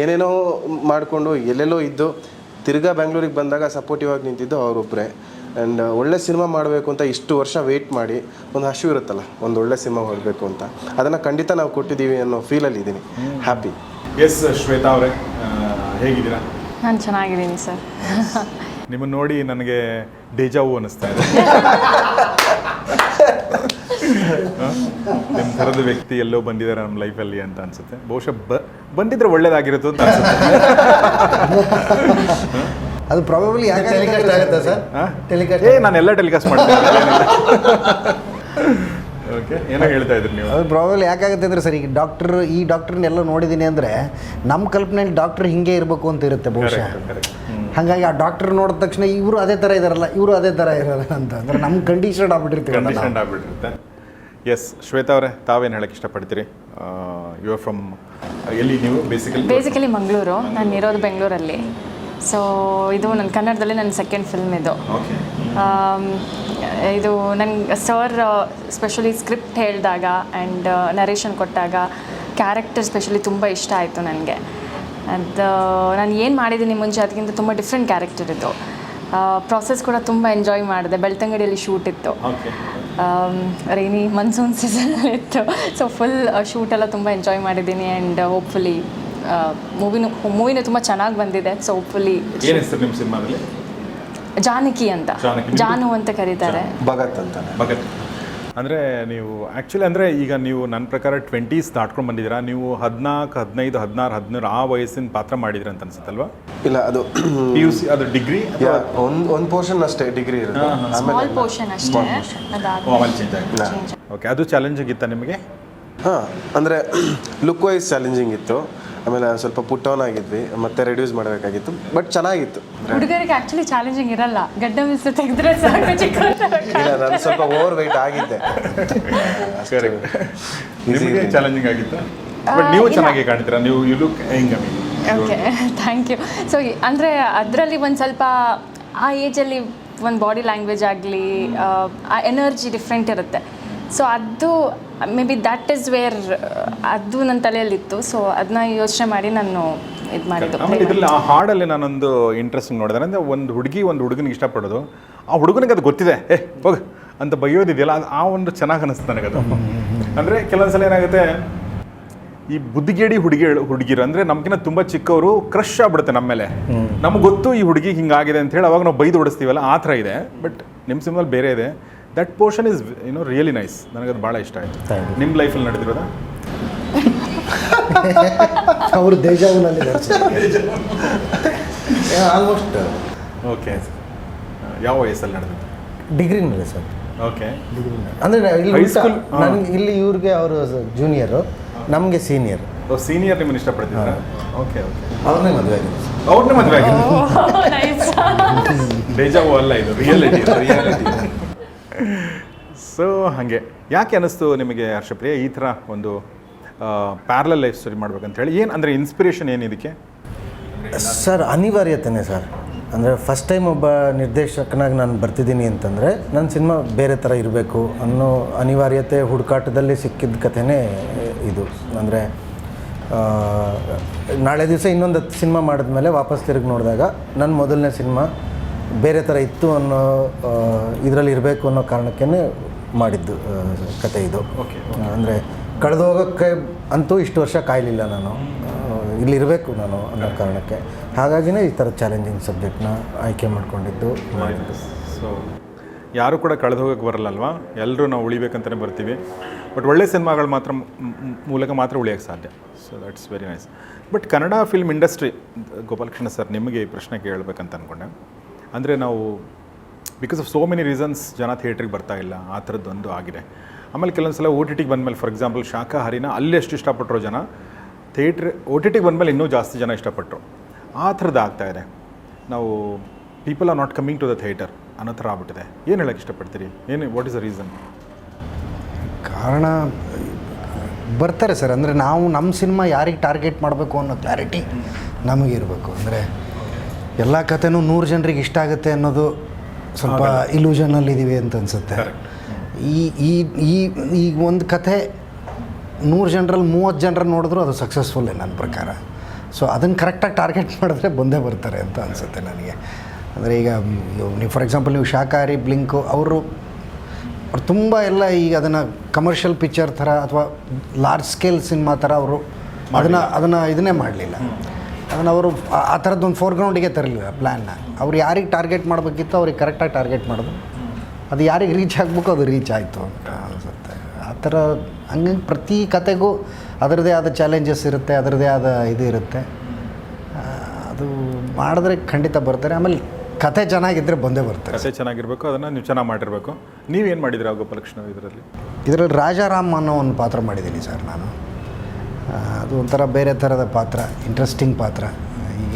ಏನೇನೋ ಮಾಡಿಕೊಂಡು ಎಲ್ಲೆಲ್ಲೋ ಇದ್ದು ತಿರ್ಗಾ ಬೆಂಗಳೂರಿಗೆ ಬಂದಾಗ ಸಪೋರ್ಟಿವ್ ಆಗಿ ನಿಂತಿದ್ದು ಅವರೊಬ್ಬರೇ. ಆ್ಯಂಡ್ ಒಳ್ಳೆ ಸಿನಿಮಾ ಮಾಡಬೇಕು ಅಂತ ಇಷ್ಟು ವರ್ಷ ವೆಯ್ಟ್ ಮಾಡಿ ಒಂದು ಹಸಿವು ಇರುತ್ತಲ್ಲ, ಒಂದು ಒಳ್ಳೆ ಸಿನಿಮಾ ಹೊರಬೇಕು ಅಂತ, ಅದನ್ನು ಖಂಡಿತ ನಾವು ಕೊಟ್ಟಿದ್ದೀವಿ ಅನ್ನೋ ಫೀಲಲ್ಲಿ ಇದ್ದೀನಿ. ಹ್ಯಾಪಿ. ಎಸ್ ಶ್ವೇತಾ ಅವರೇ, ಹೇಗಿದ್ದೀರಾ? ನಾನು ಚೆನ್ನಾಗಿದ್ದೀನಿ ಸರ್. ನಿಮ್ಮನ್ನು ನೋಡಿ ನನಗೆ ಡೇಜಾವು ಅನ್ನಿಸ್ತಾ ಇದೆ. ನಿಮ್ಮ ಥರದ ವ್ಯಕ್ತಿ ಎಲ್ಲೋ ಬಂದಿದ್ದಾರೆ ನಮ್ಮ ಲೈಫಲ್ಲಿ ಅಂತ ಅನ್ಸುತ್ತೆ. ಬಹುಶಃ ಬಂದಿದ್ರೆ ಒಳ್ಳೇದಾಗಿರುತ್ತೆ ಅಂತ ಅನ್ಸುತ್ತೆ. ಅದು ಪ್ರಾಬಬ್ಲಿ ಟೆಲಿಕಾಸ್ಟ್ ಆಗುತ್ತಾ ಸರ್? ಟೆಲಿಕಾಸ್ಟ್ ನಾನೆಲ್ಲ ಟೆಲಿಕಾಸ್ಟ್ ಮಾಡ್ತೀನಿ. ಓಕೆ, ಏನೋ ಹೇಳ್ತಾ ಇದ್ರಿ ನೀವು? ಅದು ಪ್ರಾಬಬ್ಲಿ ಯಾಕಾಗುತ್ತೆ ಅಂದರೆ ಸರ್, ಈ ಡಾಕ್ಟ್ರನ್ನೆಲ್ಲ ನೋಡಿದ್ದೀನಿ ಅಂದರೆ ನಮ್ಮ ಕಲ್ಪನೆಯಲ್ಲಿ ಡಾಕ್ಟ್ರ್ ಹಿಂಗೆ ಇರಬೇಕು ಅಂತ ಇರುತ್ತೆ ಬಹುಶಃ. ಹಾಗಾಗಿ ಆ ಡಾಕ್ಟರ್ ನೋಡಿದ ತಕ್ಷಣ ಇವರು ಅದೇ ಥರ ಇದ್ದಾರಲ್ಲ, ಇವರು ಅದೇ ಥರ ಇರೋಲ್ಲ ಅಂತ ಅಂದರೆ ನಮ್ಮ ಕಂಡೀಷನ್ ಆಗ್ಬಿಟ್ಟಿರುತ್ತೆ. ಎಸ್ ಶ್ವೇತಾ ಅವರೇ, ತಾವೇನು ಹೇಳಕ್ಕೆ ಇಷ್ಟಪಡ್ತೀರಿ? ಯು ಆರ್ ಫ್ರಮ್ ಎಲ್ಲಿ ನೀವು? ಬೇಸಿಕಲಿ ಮಂಗಳೂರು, ನಾನು ಇರೋದು ಬೆಂಗಳೂರಲ್ಲಿ. ಸೊ ಇದು ನನ್ನ ಕನ್ನಡದಲ್ಲಿ ನನ್ನ ಸೆಕೆಂಡ್ ಫಿಲ್ಮ್ ಇದು. ಇದು ನನಗೆ ಸರ್ ಸ್ಪೆಷಲಿ ಸ್ಕ್ರಿಪ್ಟ್ ಹೇಳಿದಾಗ ಆ್ಯಂಡ್ ನರೇಷನ್ ಕೊಟ್ಟಾಗ ಕ್ಯಾರೆಕ್ಟರ್ ಸ್ಪೆಷಲಿ ತುಂಬ ಇಷ್ಟ ಆಯಿತು ನನಗೆ. ಅದು ನಾನು ಏನು ಮಾಡಿದ್ದೀನಿ ಮುಂಚೆ ಅದಕ್ಕಿಂತ ತುಂಬ ಡಿಫ್ರೆಂಟ್ ಕ್ಯಾರೆಕ್ಟರ್ ಇದು. ಪ್ರಾಸೆಸ್ ಕೂಡ ತುಂಬ ಎಂಜಾಯ್ ಮಾಡಿದೆ. ಬೆಳ್ತಂಗಡಿಯಲ್ಲಿ ಶೂಟ್ ಇತ್ತು, ರೈನಿ ಮನ್ಸೂನ್ ಸೀಸನ್ ಇತ್ತು. ಸೊ ಫುಲ್ ಶೂಟೆಲ್ಲ ತುಂಬ ಎಂಜಾಯ್ ಮಾಡಿದ್ದೀನಿ. ಆ್ಯಂಡ್ ಹೋಪ್ಫುಲಿ ಮೂವಿನೂ ತುಂಬ ಚೆನ್ನಾಗಿ ಬಂದಿದೆ. ಸೊ ಹೋಪ್ಫುಲಿ ಏನು ಹೆಸರು ನಿಮ್ಮ ಸಿನಿಮಾದಲ್ಲಿ? ಜಾನಕಿ ಅಂತ, ಜಾನು ಅಂತ ಕರೀತಾರೆ. ಭಗತ್ ಅಂತಾನೆ. ಭಗತ್ ಅಂದರೆ ನೀವು ಆ್ಯಕ್ಚುಲಿ ಅಂದರೆ ಈಗ ನೀವು ನನ್ನ ಪ್ರಕಾರ 20s ದಾಟ್ಕೊಂಡು ಬಂದಿದ್ದೀರಾ. ನೀವು 14, 15, 16, 17 ಆ ವಯಸ್ಸಿನ ಪಾತ್ರ ಮಾಡಿದ್ರಿ ಅಂತ ಅನ್ಸುತ್ತಲ್ವಾ? ಇಲ್ಲ, ಅದು PUC ಅದು ಡಿಗ್ರಿ ಒಂದು ಪೋರ್ಷನ್ ಅಷ್ಟೇ ಡಿಗ್ರಿ ಇರುತ್ತೆ. ಸ್ಮಾಲ್ ಪೋರ್ಷನ್ ಅಷ್ಟೇ, ಆಮೇಲೆ ಚೇಂಜ್ ಆಗಿದೆ. ಓಕೆ, ಅದು ಚಾಲೆಂಜಿಂಗ್ ಇತ್ತಾ ನಿಮಗೆ? ಹಾಂ, ಅಂದರೆ ಲುಕ್ ವೈಸ್ ಚಾಲೆಂಜಿಂಗ್ ಇತ್ತು. ಆಮೇಲೆ ಸ್ವಲ್ಪ ಪುಟ್ ಆನ್ ಆಗಿದ್ವಿ, ಮತ್ತೆ ರೆಡ್ಯೂಸ್ ಮಾಡಬೇಕಾಗಿತ್ತು. ಬಟ್ ಚೆನ್ನಾಗಿತ್ತು. ಹುಡುಗರಿಗೆ ಆ್ಯಕ್ಚುಲಿ ಚಾಲೆಂಜಿಂಗ್ ಇರಲ್ಲ, ಗಡ್ಡ ಮಿಸ್ ತೆಗೆದ್ರೆ ಸಾಕು. ಚಿಕ್ಕ ಇಲ್ಲ, ನಾನು ಸ್ವಲ್ಪ ಓವರ್ ವೆಯ್ಟ್ ಆಗಿದ್ದೆ. ನಿಮಗೆ ಚಾಲೆಂಜಿಂಗ್ ಆಗಿತ್ತು. ಬಟ್ ನೀವು ಚೆನ್ನಾಗಿ ಕಾಣ್ತೀರಾ, ನೀವು ಯು ಲುಕ್ ಹೆಂಗೆ? Okay, thank you. ಸೊ ಅಂದರೆ ಅದರಲ್ಲಿ ಒಂದು ಸ್ವಲ್ಪ ಆ ಏಜಲ್ಲಿ ಒಂದು ಬಾಡಿ ಲ್ಯಾಂಗ್ವೇಜ್ ಆಗಲಿ, ಆ ಎನರ್ಜಿ ಡಿಫ್ರೆಂಟ್ ಇರುತ್ತೆ. ಸೊ ಅದು may be that is where ಅದು ನನ್ನ ತಲೆಯಲ್ಲಿತ್ತು. ಸೊ ಅದನ್ನ ಯೋಚನೆ ಮಾಡಿ ನಾನು ಇದು ಮಾಡಿದ್ದು. ಆಮೇಲೆ ಇದರಲ್ಲಿ ಆ ಹಾಡಲ್ಲಿ ನಾನೊಂದು ಇಂಟ್ರೆಸ್ಟಿಂಗ್ ನೋಡಿದೆ. ಅಂದರೆ ಒಂದು ಹುಡುಗನಿಗೆ ಇಷ್ಟಪಡೋದು, ಆ ಹುಡುಗನಿಗೆ ಅದು ಗೊತ್ತಿದೆ, ಹೋಗ ಅಂತ ಬೈಯೋದಿದೆಯಲ್ಲ, ಆ ಒಂದು ಚೆನ್ನಾಗಿ ಅನಿಸ್ತು ನನಗದು. ಅಂದರೆ ಕೆಲವೊಂದ್ಸಲ ಏನಾಗುತ್ತೆ, ಈ ಬುದ್ಧಿಗೇಡಿ ಹುಡುಗಿರು ಅಂದರೆ ನಮ್ಗಿಂತ ತುಂಬ ಚಿಕ್ಕವರು ಕ್ರಶ್ ಆಗ್ಬಿಡುತ್ತೆ ನಮ್ಮ ಮೇಲೆ. ನಮ್ಗೆ ಗೊತ್ತು ಈ ಹುಡುಗಿ ಹಿಂಗಾಗಿದೆ ಅಂತ ಹೇಳಿ ಅವಾಗ ನಾವು ಬೈದು ಓಡಿಸ್ತೀವಲ್ಲ, ಆ ಥರ ಇದೆ. ಬಟ್ ನಿಮ್ಮ ಸಿನಿಮಾದಲ್ಲಿ ಬೇರೆ ಇದೆ. That portion is really nice. ನನಗದು ಭಾಳ ಇಷ್ಟ ಆಯಿತು. ನಿಮ್ಮ ಲೈಫಲ್ಲಿ ನಡೆದಿರೋದಾ? ಅವರು ದೇಜಾವಿನಲ್ಲಿ ಆಲ್ಮೋಸ್ಟ್. ಓಕೆ, ಯಾವ ವಯಸ್ಸಲ್ಲಿ ನಡೆದಿದ್ದು? ಡಿಗ್ರಿನಲ್ಲಿ ಸರ್. ಓಕೆ, ಅಂದರೆ ಇಲ್ಲಿ High school? ನನಗೆ ಇಲ್ಲಿ ಇವ್ರಿಗೆ ಅವರು ಜೂನಿಯರು, ನಮಗೆ ಸೀನಿಯರ್. ಸೀನಿಯರ್ ನಿಮ್ಮನ್ನು ಇಷ್ಟಪಡ್ತಿದ್ದೀರಾ? ಓಕೆ ಓಕೆ, ಅವ್ರನ್ನೇ ಮದುವೆ ಆಗಿದೆ. ಅವ್ರನ್ನೇ ಮದುವೆ ಆಗಿದೆ. ಡೇಜಾವು ಅಲ್ಲ, ಇದು ರಿಯಾಲಿಟಿ. ಸೊ ಹಾಗೆ ಯಾಕೆ ಅನ್ನಿಸ್ತು ನಿಮಗೆ ಹರ್ಷಪ್ರಿಯ ಈ ಥರ ಒಂದು ಪ್ಯಾರಲಲ್ ಲೈಫ್ ಸ್ಟೋರಿ ಮಾಡ್ಬೇಕಂತ ಹೇಳಿ? ಏನು ಅಂದರೆ ಇನ್ಸ್ಪಿರೇಷನ್ ಏನು ಇದಕ್ಕೆ? ಸರ್, ಅನಿವಾರ್ಯತೆಯೇ ಸರ್. ಅಂದರೆ ಫಸ್ಟ್ ಟೈಮ್ ಒಬ್ಬ ನಿರ್ದೇಶಕನಾಗಿ ನಾನು ಬರ್ತಿದ್ದೀನಿ ಅಂತಂದರೆ ನನ್ನ ಸಿನಿಮಾ ಬೇರೆ ಥರ ಇರಬೇಕು ಅನ್ನೋ ಅನಿವಾರ್ಯತೆ ಹುಡುಕಾಟದಲ್ಲಿ ಸಿಕ್ಕಿದ ಕಥೆನೇ ಇದು. ಅಂದರೆ ನಾಳೆ ದಿವಸ ಇನ್ನೊಂದು ಸಿನಿಮಾ ಮಾಡಿದ್ಮೇಲೆ ವಾಪಸ್ ತಿರುಗಿ ನೋಡಿದಾಗ ನನ್ನ ಮೊದಲನೇ ಸಿನಿಮಾ ಬೇರೆ ಥರ ಇತ್ತು ಅನ್ನೋ ಇದರಲ್ಲಿ ಇರಬೇಕು ಅನ್ನೋ ಕಾರಣಕ್ಕೇ ಮಾಡಿದ್ದು ಕತೆ ಇದು. ಅಂದರೆ ಕಳೆದೋಗೋಕ್ಕೆ ಅಂತೂ ಇಷ್ಟು ವರ್ಷ ಕಾಯಲಿಲ್ಲ ನಾನು, ಇಲ್ಲಿರಬೇಕು ನಾನು ಅನ್ನೋ ಕಾರಣಕ್ಕೆ. ಹಾಗಾಗಿನೇ ಈ ಥರ ಚಾಲೆಂಜಿಂಗ್ ಸಬ್ಜೆಕ್ಟ್ನ ಆಯ್ಕೆ ಮಾಡ್ಕೊಂಡಿದ್ದು. ಸೊ ಯಾರೂ ಕೂಡ ಕಳೆದು ಹೋಗೋಕ್ಕೆ ಬರಲ್ಲ ಅಲ್ವಾ? ಎಲ್ಲರೂ ನಾವು ಉಳಿಬೇಕಂತಲೇ ಬರ್ತೀವಿ. ಬಟ್ ಒಳ್ಳೆ ಸಿನಿಮಾಗಳು ಮಾತ್ರ ಮೂಲಕ ಮಾತ್ರ ಉಳಿಯೋಕ್ಕೆ ಸಾಧ್ಯ. So that's very nice. But Kannada film industry, Gopalakrishna sir, ನಿಮಗೆ ಈ ಪ್ರಶ್ನೆ ಕೇಳಬೇಕಂತ ಅಂದ್ಕೊಂಡೆ. ಅಂದರೆ ನಾವು because of so many reasons ಜನ ಥಿಯೇಟ್ರಿಗೆ ಬರ್ತಾ ಇಲ್ಲ, ಆ ಥರದ್ದೊಂದು ಆಗಿದೆ. ಆಮೇಲೆ ಕೆಲವೊಂದು ಸಲ OTT ಬಂದಮೇಲೆ, ಫಾರ್ ಎಕ್ಸಾಂಪಲ್ ಶಾಖಾಹಾರಿನ ಅಲ್ಲಿ ಎಷ್ಟು ಇಷ್ಟಪಟ್ಟರು ಜನ, OTT ಬಂದಮೇಲೆ ಇನ್ನೂ ಜಾಸ್ತಿ ಜನ ಇಷ್ಟಪಟ್ಟರು. ಆ ಥರದ್ದು ಆಗ್ತಾಯಿದೆ. ನಾವು people are not coming to the theatre ಅನ್ನೋ ಥರ ಆಗ್ಬಿಟ್ಟಿದೆ. ಏನು ಹೇಳೋಕ್ಕೆ ಇಷ್ಟಪಡ್ತೀರಿ? ಏನು, ವಾಟ್ ಇಸ್ ದ ರೀಸನ್? ಕಾರಣ ಬರ್ತಾರೆ ಸರ್. ಅಂದರೆ ನಾವು ನಮ್ಮ ಸಿನಿಮಾ ಯಾರಿಗೆ ಟಾರ್ಗೆಟ್ ಮಾಡಬೇಕು ಅನ್ನೋ ಕ್ಲಾರಿಟಿ ನಮಗಿರಬೇಕು. ಅಂದರೆ ಎಲ್ಲ ಕಥೆನೂ 100 ಜನರಿಗೆ ಇಷ್ಟ ಆಗುತ್ತೆ ಅನ್ನೋದು ಸ್ವಲ್ಪ ಇಲ್ಯೂಷನಲ್ಲಿದ್ದೀವಿ ಅಂತ ಅನಿಸುತ್ತೆ. ಈ ಒಂದು ಕಥೆ 100 ಜನರಲ್ಲಿ 30 ಜನರು ನೋಡಿದ್ರು ಅದು ಸಕ್ಸಸ್ಫುಲ್ಲೇ ನನ್ನ ಪ್ರಕಾರ. ಸೊ ಅದನ್ನು ಕರೆಕ್ಟಾಗಿ ಟಾರ್ಗೆಟ್ ಮಾಡಿದ್ರೆ ಬಂದೇ ಬರ್ತಾರೆ ಅಂತ ಅನಿಸುತ್ತೆ ನನಗೆ. ಅಂದರೆ ಈಗ ನೀವು ಫಾರ್ ಎಕ್ಸಾಂಪಲ್ ನೀವು ಶಾಖಾಹಾರಿ, ಬ್ಲಿಂಕು, ಅವರು ತುಂಬ ಎಲ್ಲ ಈಗ ಅದನ್ನು ಕಮರ್ಷಿಯಲ್ ಪಿಕ್ಚರ್ ಥರ ಅಥವಾ ಲಾರ್ಜ್ ಸ್ಕೇಲ್ ಸಿನಿಮಾ ಥರ ಅವರು ಅದನ್ನು ಇದನ್ನೇ ಮಾಡಲಿಲ್ಲ. ಅದನ್ನು ಅವರು ಆ ಥರದ್ದೊಂದು ಫೋರ್ಗ್ರೌಂಡಿಗೆ ತರಲಿಲ್ಲ ಪ್ಲ್ಯಾನ್ನ. ಅವ್ರು ಯಾರಿಗೆ ಟಾರ್ಗೆಟ್ ಮಾಡಬೇಕಿತ್ತು ಅವ್ರಿಗೆ ಕರೆಕ್ಟಾಗಿ ಟಾರ್ಗೆಟ್ ಮಾಡೋದು. ಅದು ಯಾರಿಗೆ ರೀಚ್ ಆಗಬೇಕು ಅದು ರೀಚ್ ಆಯಿತು ಅಂತ ಅನಿಸುತ್ತೆ. ಆ ಥರ ಹಂಗಾಗಿ ಪ್ರತಿ ಕತೆಗೂ ಅದರದ್ದೇ ಆದ ಚಾಲೆಂಜಸ್ ಇರುತ್ತೆ, ಅದರದ್ದೇ ಆದ ಇದು ಇರುತ್ತೆ. ಅದು ಮಾಡಿದ್ರೆ ಖಂಡಿತ ಬರ್ತಾರೆ. ಆಮೇಲೆ ಕತೆ ಚೆನ್ನಾಗಿದ್ದರೆ ಬಂದೇ ಬರ್ತಾರೆ. ಕತೆ ಚೆನ್ನಾಗಿರಬೇಕು, ಅದನ್ನು ನೀವು ಚೆನ್ನಾಗಿ ಮಾಡಿರಬೇಕು. ನೀವೇನು ಮಾಡಿದ್ದೀರಾ ಗೋಪಾಲಕೃಷ್ಣ ಇದರಲ್ಲಿ? ರಾಜಾರಾಮ್ ಅನ್ನೋ ಒಂದು ಪಾತ್ರ ಮಾಡಿದ್ದೀನಿ ಸರ್ ನಾನು. ಅದು ಒಂಥರ ಬೇರೆ ಥರದ ಪಾತ್ರ, ಇಂಟ್ರೆಸ್ಟಿಂಗ್ ಪಾತ್ರ.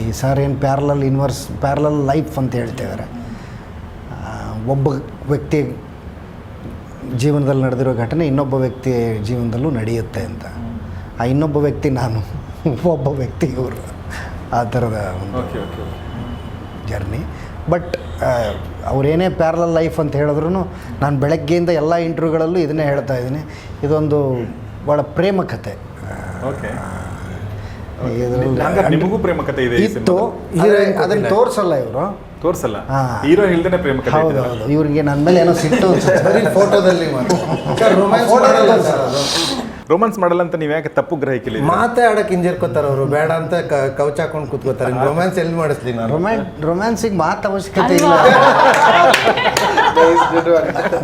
ಈ ಸರ್ ಏನು ಪ್ಯಾರಲಲ್ ಲೈಫ್ ಅಂತ ಹೇಳ್ತಿದ್ದಾರೆ. ಒಬ್ಬ ವ್ಯಕ್ತಿ ಜೀವನದಲ್ಲಿ ನಡೆದಿರೋ ಘಟನೆ ಇನ್ನೊಬ್ಬ ವ್ಯಕ್ತಿ ಜೀವನದಲ್ಲೂ ನಡೆಯುತ್ತೆ ಅಂತ. ಆ ಇನ್ನೊಬ್ಬ ವ್ಯಕ್ತಿ ನಾನು, ಒಬ್ಬ ವ್ಯಕ್ತಿ ಇವರು, ಆ ಥರದ ಒಂದು ಜರ್ನಿ. ಬಟ್ ಅವರೇನೇ ಪ್ಯಾರಲಲ್ ಲೈಫ್ ಅಂತ ಹೇಳಿದ್ರು ನಾನು ಬೆಳಗ್ಗೆಯಿಂದ ಎಲ್ಲ ಇಂಟರ್ವ್ಯೂಗಳಲ್ಲೂ ಇದನ್ನೇ ಹೇಳ್ತಾ ಇದ್ದೀನಿ. ಇದೊಂದು ಭಾಳ ಪ್ರೇಮ ಕಥೆ. ಹಂಗಾರೆ ನಿಮಗೂ ಪ್ರೇಮ ಕಥೆ ಇದೆ ಈ ಇತ್ತು ಸಿನಿಮಾದಲ್ಲಿ? ಅದನ್ನು ತೋರಿಸಲ್ಲ ಇವರು. ತೋರ್ಸಲ್ಲ, ಹಾ. ಹೀರೋ ಇಲ್ದೇನೆ ಪ್ರೇಮ ಕಥೆ ಹೌದು ಇದೆ. ಹೌದು, ಇವ್ರಿಗೆ ನನ್ನ ಮೇಲೆ ಏನೋ ಸಿಟ್ಟು ಬರೀ ಫೋಟೋದಲ್ಲಿ ರೊಮ್ಯಾನ್ಸ್ ಮಾಡಲ್ಲ ಸರ್ ಅದು. ರೊಮ್ಯಾನ್ಸ್ ಮಾಡಲ್ಲ ಅಂತ ನೀವು ಯಾಕೆ ತಪ್ಪು ಗ್ರಹಿಕಿಲ್ಲ? ಮಾತೇ ಆಡಕ್ಕೆ ಹಿಂಜರ್ಕೋತಾರೆ ಅವರು, ಬೇಡ ಅಂತ ಕವಚ ಹಾಕೊಂಡು ಕೂತ್ಕೋತಾರೆ. ರೊಮ್ಯಾನ್ಸ್ ಎಲ್ಲಿ ಮಾಡಿಸ್ತೀನಿ ನಾನು? ರೊಮ್ಯಾನ್ಸಿಗೆ ಮಾತು ಅವಶ್ಯಕತೆ ಇಲ್ಲ.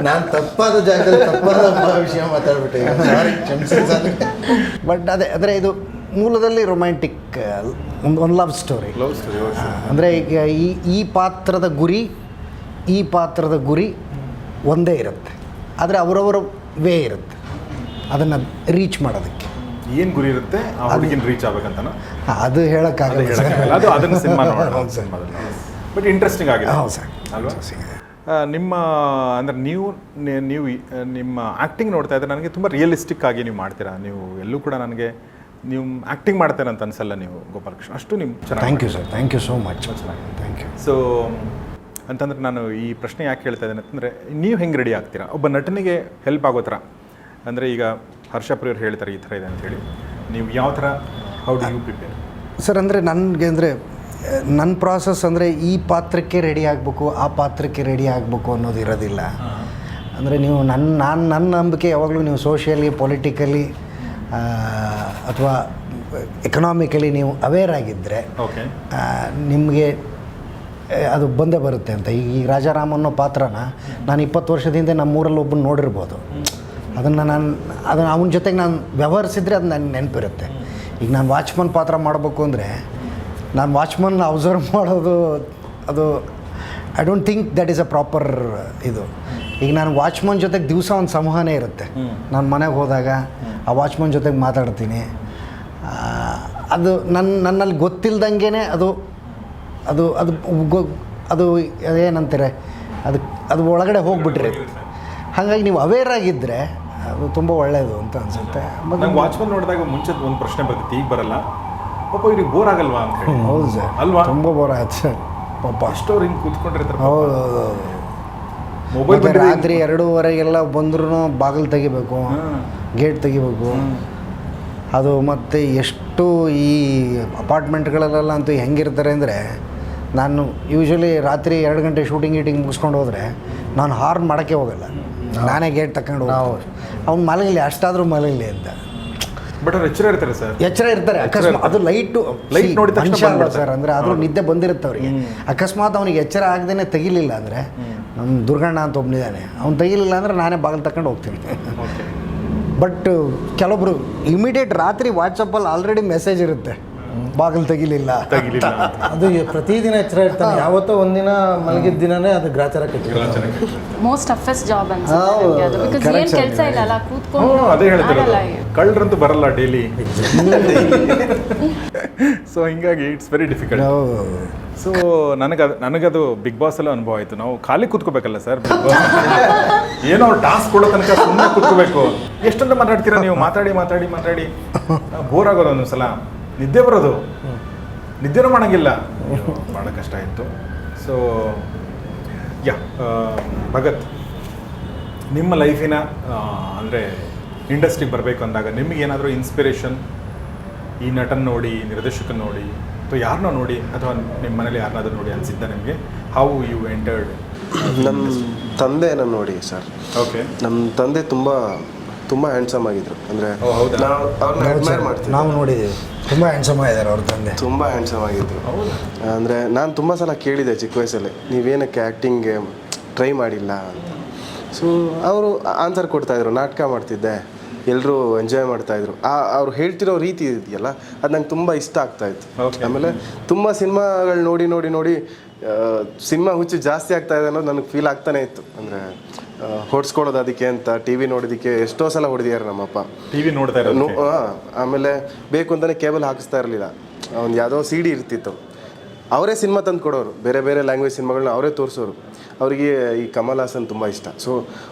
ನಾನು ತಪ್ಪಾದ ಜಾಗದಲ್ಲಿ ತಪ್ಪಾದ ವಿಷಯ ಮಾತಾಡ್ಬಿಟ್ಟೆ, ಸಾರಿ ಕ್ಷಮಿಸಿ ಸರ್. ಬಟ್ ಅದೇ ಇದು ಮೂಲದಲ್ಲಿ ರೊಮ್ಯಾಂಟಿಕ್ ಒಂದು ಲವ್ ಸ್ಟೋರಿ. Love story. ಅಂದರೆ ಈಗ ಈ ಪಾತ್ರದ ಗುರಿ ಒಂದೇ ಇರುತ್ತೆ, ಆದರೆ ಅವರವರ ವೇ ಇರುತ್ತೆ ಅದನ್ನು ರೀಚ್ ಮಾಡೋದಕ್ಕೆ. ಏನು ಗುರಿ ಇರುತ್ತೆ ಆ ಹುಡುಗಿನ ರೀಚ್ ಆಗ್ಬೇಕಂತನ? ಅದು ಹೇಳೋಕ್ಕಾಗಲ್ಲ ಸರ್. ಅದು ಅದನ್ನು ಸಿನಿಮಾ ನೋಡೋಣ ಹೌದು ಸರ್. ಸಿನಿಮಾದಲ್ಲಿ. ಬಟ್ ಇಂಟ್ರೆಸ್ಟಿಂಗ್ ಆಗಿದೆ. ಹೌದು ಸರ್ ಅಲ್ವಾ? ನಿಮ್ಮ ಅಂದರೆ ನೀವು ನಿಮ್ಮ ಆ್ಯಕ್ಟಿಂಗ್ ನೋಡ್ತಾ ಇದ್ದರೆ ನನಗೆ ತುಂಬ ರಿಯಲಿಸ್ಟಿಕ್ ಆಗಿ ನೀವು ಮಾಡ್ತೀರಾ. ನೀವು ಎಲ್ಲೂ ಕೂಡ ನನಗೆ ನೀವು ಆ್ಯಕ್ಟಿಂಗ್ ಮಾಡ್ತೀರ ಅಂತ ಅನಿಸಲ್ಲ ನೀವು ಗೋಪಾಲಕೃಷ್ಣ, ಅಷ್ಟು ನೀವು ಚೆನ್ನಾಗಿ. Thank you sir, thank you so much. Thank you. So ಅಂತಂದರೆ ನಾನು ಈ ಪ್ರಶ್ನೆ ಯಾಕೆ ಹೇಳ್ತಾ ಇದ್ದೇನೆ ಅಂತಂದರೆ, ನೀವು ಹೆಂಗೆ ರೆಡಿ ಆಗ್ತೀರಾ ಒಬ್ಬ ನಟನಿಗೆ ಹೆಲ್ಪ್ ಆಗೋ ಥರ? ಅಂದರೆ ಈಗ ಹರ್ಷ ಪ್ರಿಯರು ಹೇಳ್ತಾರೆ ಈ ಥರ ಇದೆ ಅಂಥೇಳಿ, ನೀವು ಯಾವ ಥರ, how do you prepare? Sir ಅಂದರೆ ನನಗೆ ಅಂದರೆ ನನ್ನ ಪ್ರಾಸೆಸ್ ಅಂದರೆ ಈ ಪಾತ್ರಕ್ಕೆ ರೆಡಿ ಆಗಬೇಕು, ಆ ಪಾತ್ರಕ್ಕೆ ರೆಡಿ ಆಗಬೇಕು ಅನ್ನೋದು ಇರೋದಿಲ್ಲ. ಅಂದರೆ ನೀವು ನನ್ನ ನಂಬಿಕೆ ಯಾವಾಗಲೂ ನೀವು ಸೋಷಿಯಲಿ, ಪೊಲಿಟಿಕಲಿ ಅಥವಾ ಎಕನಾಮಿಕಲಿ ನೀವು ಅವೇರ್ ಆಗಿದ್ದರೆ ಓಕೆ, ನಿಮಗೆ ಅದು ಬಂದೇ ಬರುತ್ತೆ ಅಂತ. ಈ ರಾಜಾರಾಮ್ ಅನ್ನೋ ಪಾತ್ರನ ನಾನು 20 ವರ್ಷದಿಂದ ನಮ್ಮೂರಲ್ಲಿ ಒಬ್ಬನ ನೋಡಿರ್ಬೋದು. ಅದನ್ನು ಅವನ ಜೊತೆಗೆ ನಾನು ವ್ಯವಹರಿಸಿದ್ರೆ ಅದು ನನಗೆ ನೆನಪಿರುತ್ತೆ. ಈಗ ನಾನು ವಾಚ್ಮನ್ ಪಾತ್ರ ಮಾಡಬೇಕು ಅಂದರೆ ನಾನು ವಾಚ್ಮನ್ ಅಬ್ಸರ್ವ್ ಮಾಡೋದು ಅದು I don't think that is a proper ಇದು. ಈಗ ನಾನು ವಾಚ್ಮನ್ ಜೊತೆಗೆ ದಿವಸ ಒಂದು ಸಂವಹನ ಇರುತ್ತೆ. ನಾನು ಮನೆಗೆ ಹೋದಾಗ ಆ ವಾಚ್ಮನ್ ಜೊತೆಗೆ ಮಾತಾಡ್ತೀನಿ. ಅದು ನನ್ನಲ್ಲಿ ಗೊತ್ತಿಲ್ದಂಗೆ ಅದು ಅದು ಅದು ಅದು ಏನಂತಾರೆ ಅದು ಒಳಗಡೆ ಹೋಗ್ಬಿಟ್ಟಿರುತ್ತೆ. ಹಾಗಾಗಿ ನೀವು ಅವೇರ್ ಆಗಿದ್ದರೆ ಅದು ತುಂಬ ಒಳ್ಳೆಯದು ಅಂತ ಅನಿಸುತ್ತೆ. ನಂಗೆ ವಾಚ್ಮನ್ ನೋಡಿದಾಗ ಮುಂಚೆ ಒಂದು ಪ್ರಶ್ನೆ ಬರ್ತಿತ್ತು, ಈಗ ಬರಲ್ಲ, ಪಾಪ ಇವ್ರಿಗೆ ಬೋರ್ ಆಗಲ್ವಾ ಅಂತ ಹೇಳಿ. ಹೌದು ಸರ್, ಅಲ್ವಾ? ತುಂಬ ಬೋರ್ ಆಯ್ತು ಸರ್ ಪಾಪ. ಅಷ್ಟವ್ರು ಹಿಂಗೆ ಕೂತ್ಕೊಂಡಿರ್ತಾರೆ. ಹೌದು ಮೊಬೈಲ್ ರಾತ್ರಿ 2:30 ಬಂದ್ರೂ ಬಾಗಿಲು ತೆಗಿಬೇಕು, ಗೇಟ್ ತೆಗಿಬೇಕು. ಅದು ಮತ್ತು ಎಷ್ಟು ಈ ಅಪಾರ್ಟ್ಮೆಂಟ್ಗಳಲ್ಲೆಲ್ಲ ಅಂತೂ ಹೆಂಗಿರ್ತಾರೆ ಅಂದರೆ, ನಾನು ಯೂಶ್ವಲಿ ರಾತ್ರಿ 2 ಗಂಟೆ ಶೂಟಿಂಗ್ ಮುಗಿಸ್ಕೊಂಡು ಹೋದರೆ ನಾನು ಹಾರ್ನ್ ಮಾಡೋಕ್ಕೆ ಹೋಗಲ್ಲ, ನಾನೇ ಗೇಟ್ ತಗೊಂಡು ಅವ್ನು ಮಲಗಲಿ, ಅಷ್ಟಾದರೂ ಮಲಗಲಿ ಅಂತ. ಬಟ್ ಅವ್ರು ಎಚ್ಚರ ಇರ್ತಾರೆ ಸರ್. ಎಚ್ಚರ ಇರ್ತಾರೆ. ಅಕಸ್ಮಾತ್ ಅದು ಲೈಟ್ ನೋಡಿದ ತಕ್ಷಣ ಮನುಷ್ಯ ಅಲ್ಲ ಸರ್, ಅಂದರೆ ಆದರೂ ನಿದ್ದೆ ಬಂದಿರುತ್ತೆ ಅವರಿಗೆ. ಅಕಸ್ಮಾತ್ ಅವನಿಗೆ ಎಚ್ಚರ ಆಗದೇ ತೆಗಿಲಿಲ್ಲ ಅಂದರೆ, ನಮ್ಮ ದುರ್ಗಣ್ಣ ಅಂತ ಒಬ್ಬನಿದ್ದಾನೆ, ಅವ್ನು ತೆಗಿಲಿಲ್ಲ ಅಂದರೆ ನಾನೇ ಬಾಗಿಲು ತಗೊಂಡು ಹೋಗ್ತೀನಿ. ಬಟ್ ಕೆಲವೊಬ್ರು ಇಮಿಡಿಯೇಟ್ ರಾತ್ರಿ ವಾಟ್ಸಪ್ಪಲ್ಲಿ ಆಲ್ರೆಡಿ ಮೆಸೇಜ್ ಇರುತ್ತೆ, ಬಾಗಿಲು ತೆಗಿಲಿಲ್ಲ. ಅದು ಪ್ರತಿದಿನ ಎಚ್ಚರ ಇರ್ತಾನೆ. ಯಾವತ್ತೋ ಒಂದಿನ ಮಲಗಿದ ದಿನನೇ ಅದು ಗ್ರಾಚಾರ ಕಟ್ಟಿರ್ತಾರೆ. ಮೋಸ್ಟ್ ಟಫೆಸ್ಟ್ ಜಾಬ್ ಅನ್ಸುತ್ತೆ ಅದು, ಬಿಕಾಸ್ ಏನು ಕೆಲಸ ಇಲ್ಲ ಅಲ್ಲ, ಕೂತ್ಕೊಂಡು ಅದೇ ಹೇಳ್ತಿರೋದು, ಆಗಲ್ಲ. ಕಳ್ಳರಂತೂ ಬರಲ್ಲ ಡೈಲಿ. ಸೊ ಹಿಂಗಾಗಿ ಇಟ್ಸ್ ವೆರಿ ಡಿಫಿಕಲ್ಟ್. ಸೊ ನನಗದು ಬಿಗ್ ಬಾಸ್ ಎಲ್ಲ ಅನುಭವ ಆಯಿತು. ನಾವು ಖಾಲಿ ಕೂತ್ಕೋಬೇಕಲ್ಲ ಸರ್, ಬಿಗ್ ಬಾಸ್ ಏನೋ ಟಾಸ್ಕ್ ಕೊಡೋ ತನಕ ಸುಮ್ಮನೆ ಕೂತ್ಕೋಬೇಕು. ಎಷ್ಟೊಂದು ಮಾತಾಡ್ತೀರಾ ನೀವು, ಮಾತಾಡಿ ಮಾತಾಡಿ ಮಾತಾಡಿ ಬೋರ್ ಆಗೋದು. ಒಂದೊಂದ್ಸಲ ನಿದ್ದೆ ಬರೋದು, ನಿದ್ದೆನೂ ಮಾಡೋಂಗಿಲ್ಲ, ಭಾಳ ಕಷ್ಟ ಇತ್ತು. ಸೊ ಯಾ ಭಗತ್, ನಿಮ್ಮ ಲೈಫಿನ ಅಂದರೆ ಇಂಡಸ್ಟ್ರಿಗೆ ಬರಬೇಕು ಅಂದಾಗ ನಿಮಗೇನಾದರೂ ಇನ್ಸ್ಪಿರೇಷನ್ ಈ ನಟನ ನೋಡಿ, ನಿರ್ದೇಶಕನ ನೋಡಿ, ಅಥವಾ ಯಾರನ್ನ ನೋಡಿ, ಅಥವಾ ನಿಮ್ಮ ಮನೇಲಿ ಯಾರನ್ನಾದ್ರೂ ನೋಡಿ ಅನಿಸಿದ್ದ ನಿಮಗೆ? How you entered? ನಮ್ಮ ತಂದೆನ ನೋಡಿ ಸರ್. ಓಕೆ. ನಮ್ಮ ತಂದೆ ತುಂಬ ಹ್ಯಾಂಡ್ಸಮ್ ಆಗಿದ್ರು. ಅಂದರೆ ನಾವು ಅವ್ರನ್ನ ಅಡ್ಮೈರ್ ಮಾಡ್ತೀವಿ. ನಾವು ನೋಡಿದ್ದೀವಿ, ತುಂಬ ಹ್ಯಾಂಡ್ಸಮ್ ಆಗಿದ್ದಾರೆ ಅವ್ರ ತಂದೆ, ತುಂಬ ಹ್ಯಾಂಡ್ಸಮ್ ಆಗಿದ್ರು. ಅಂದರೆ ನಾನು ತುಂಬ ಸಲ ಕೇಳಿದೆ ಚಿಕ್ಕ ವಯಸ್ಸಲ್ಲಿ, ನೀವೇನಕ್ಕೆ ಆ್ಯಕ್ಟಿಂಗ್ಗೆ ಟ್ರೈ ಮಾಡಿಲ್ಲ ಅಂತ. ಸೊ ಅವರು ಆನ್ಸರ್ ಕೊಡ್ತಾಯಿದ್ರು, ನಾಟಕ ಮಾಡ್ತಿದ್ದೆ, ಎಲ್ಲರೂ ಎಂಜಾಯ್ ಮಾಡ್ತಾಯಿದ್ರು. ಅವ್ರು ಹೇಳ್ತಿರೋ ರೀತಿ ಇದೆಯಲ್ಲ, ಅದು ನಂಗೆ ತುಂಬ ಇಷ್ಟ ಆಗ್ತಾಯಿತ್ತು. ಆಮೇಲೆ ತುಂಬ ಸಿನಿಮಾಗಳು ನೋಡಿ ನೋಡಿ ನೋಡಿ ಸಿನಿಮಾ ಹುಚ್ಚು ಜಾಸ್ತಿ ಆಗ್ತಾಯಿದೆ ಅನ್ನೋದು ನನಗೆ ಫೀಲ್ ಆಗ್ತಾನೆ ಇತ್ತು. ಅಂದರೆ ಹೊಡ್ಸ್ಕೊಳ್ಳೋದು ಅದಕ್ಕೆ ಅಂತ ಟಿ ವಿ ನೋಡೋದಕ್ಕೆ ಎಷ್ಟೋ ಸಲ ಹೊಡೆದಿದ್ದಾರೆ ನಮ್ಮಪ್ಪ. ಟಿ ವಿ ನೋಡ್ತಾ ಇರೋದು. ಆಮೇಲೆ ಬೇಕು ಅಂತಲೇ ಕೇಬಲ್ ಹಾಕಿಸ್ತಾ ಇರಲಿಲ್ಲ, ಒಂದು ಯಾವುದೋ CD ಇರ್ತಿತ್ತು, ಅವರೇ ಸಿನಿಮಾ ತಂದು ಕೊಡೋರು, ಬೇರೆ ಬೇರೆ ಲ್ಯಾಂಗ್ವೇಜ್ ಸಿನಿಮಾಗಳನ್ನ ಅವರೇ ತೋರಿಸೋರು. ಅವರಿಗೆ ಈ ಕಮಲ್ ಹಾಸನ್ ತುಂಬ ಇಷ್ಟ. ಸೊ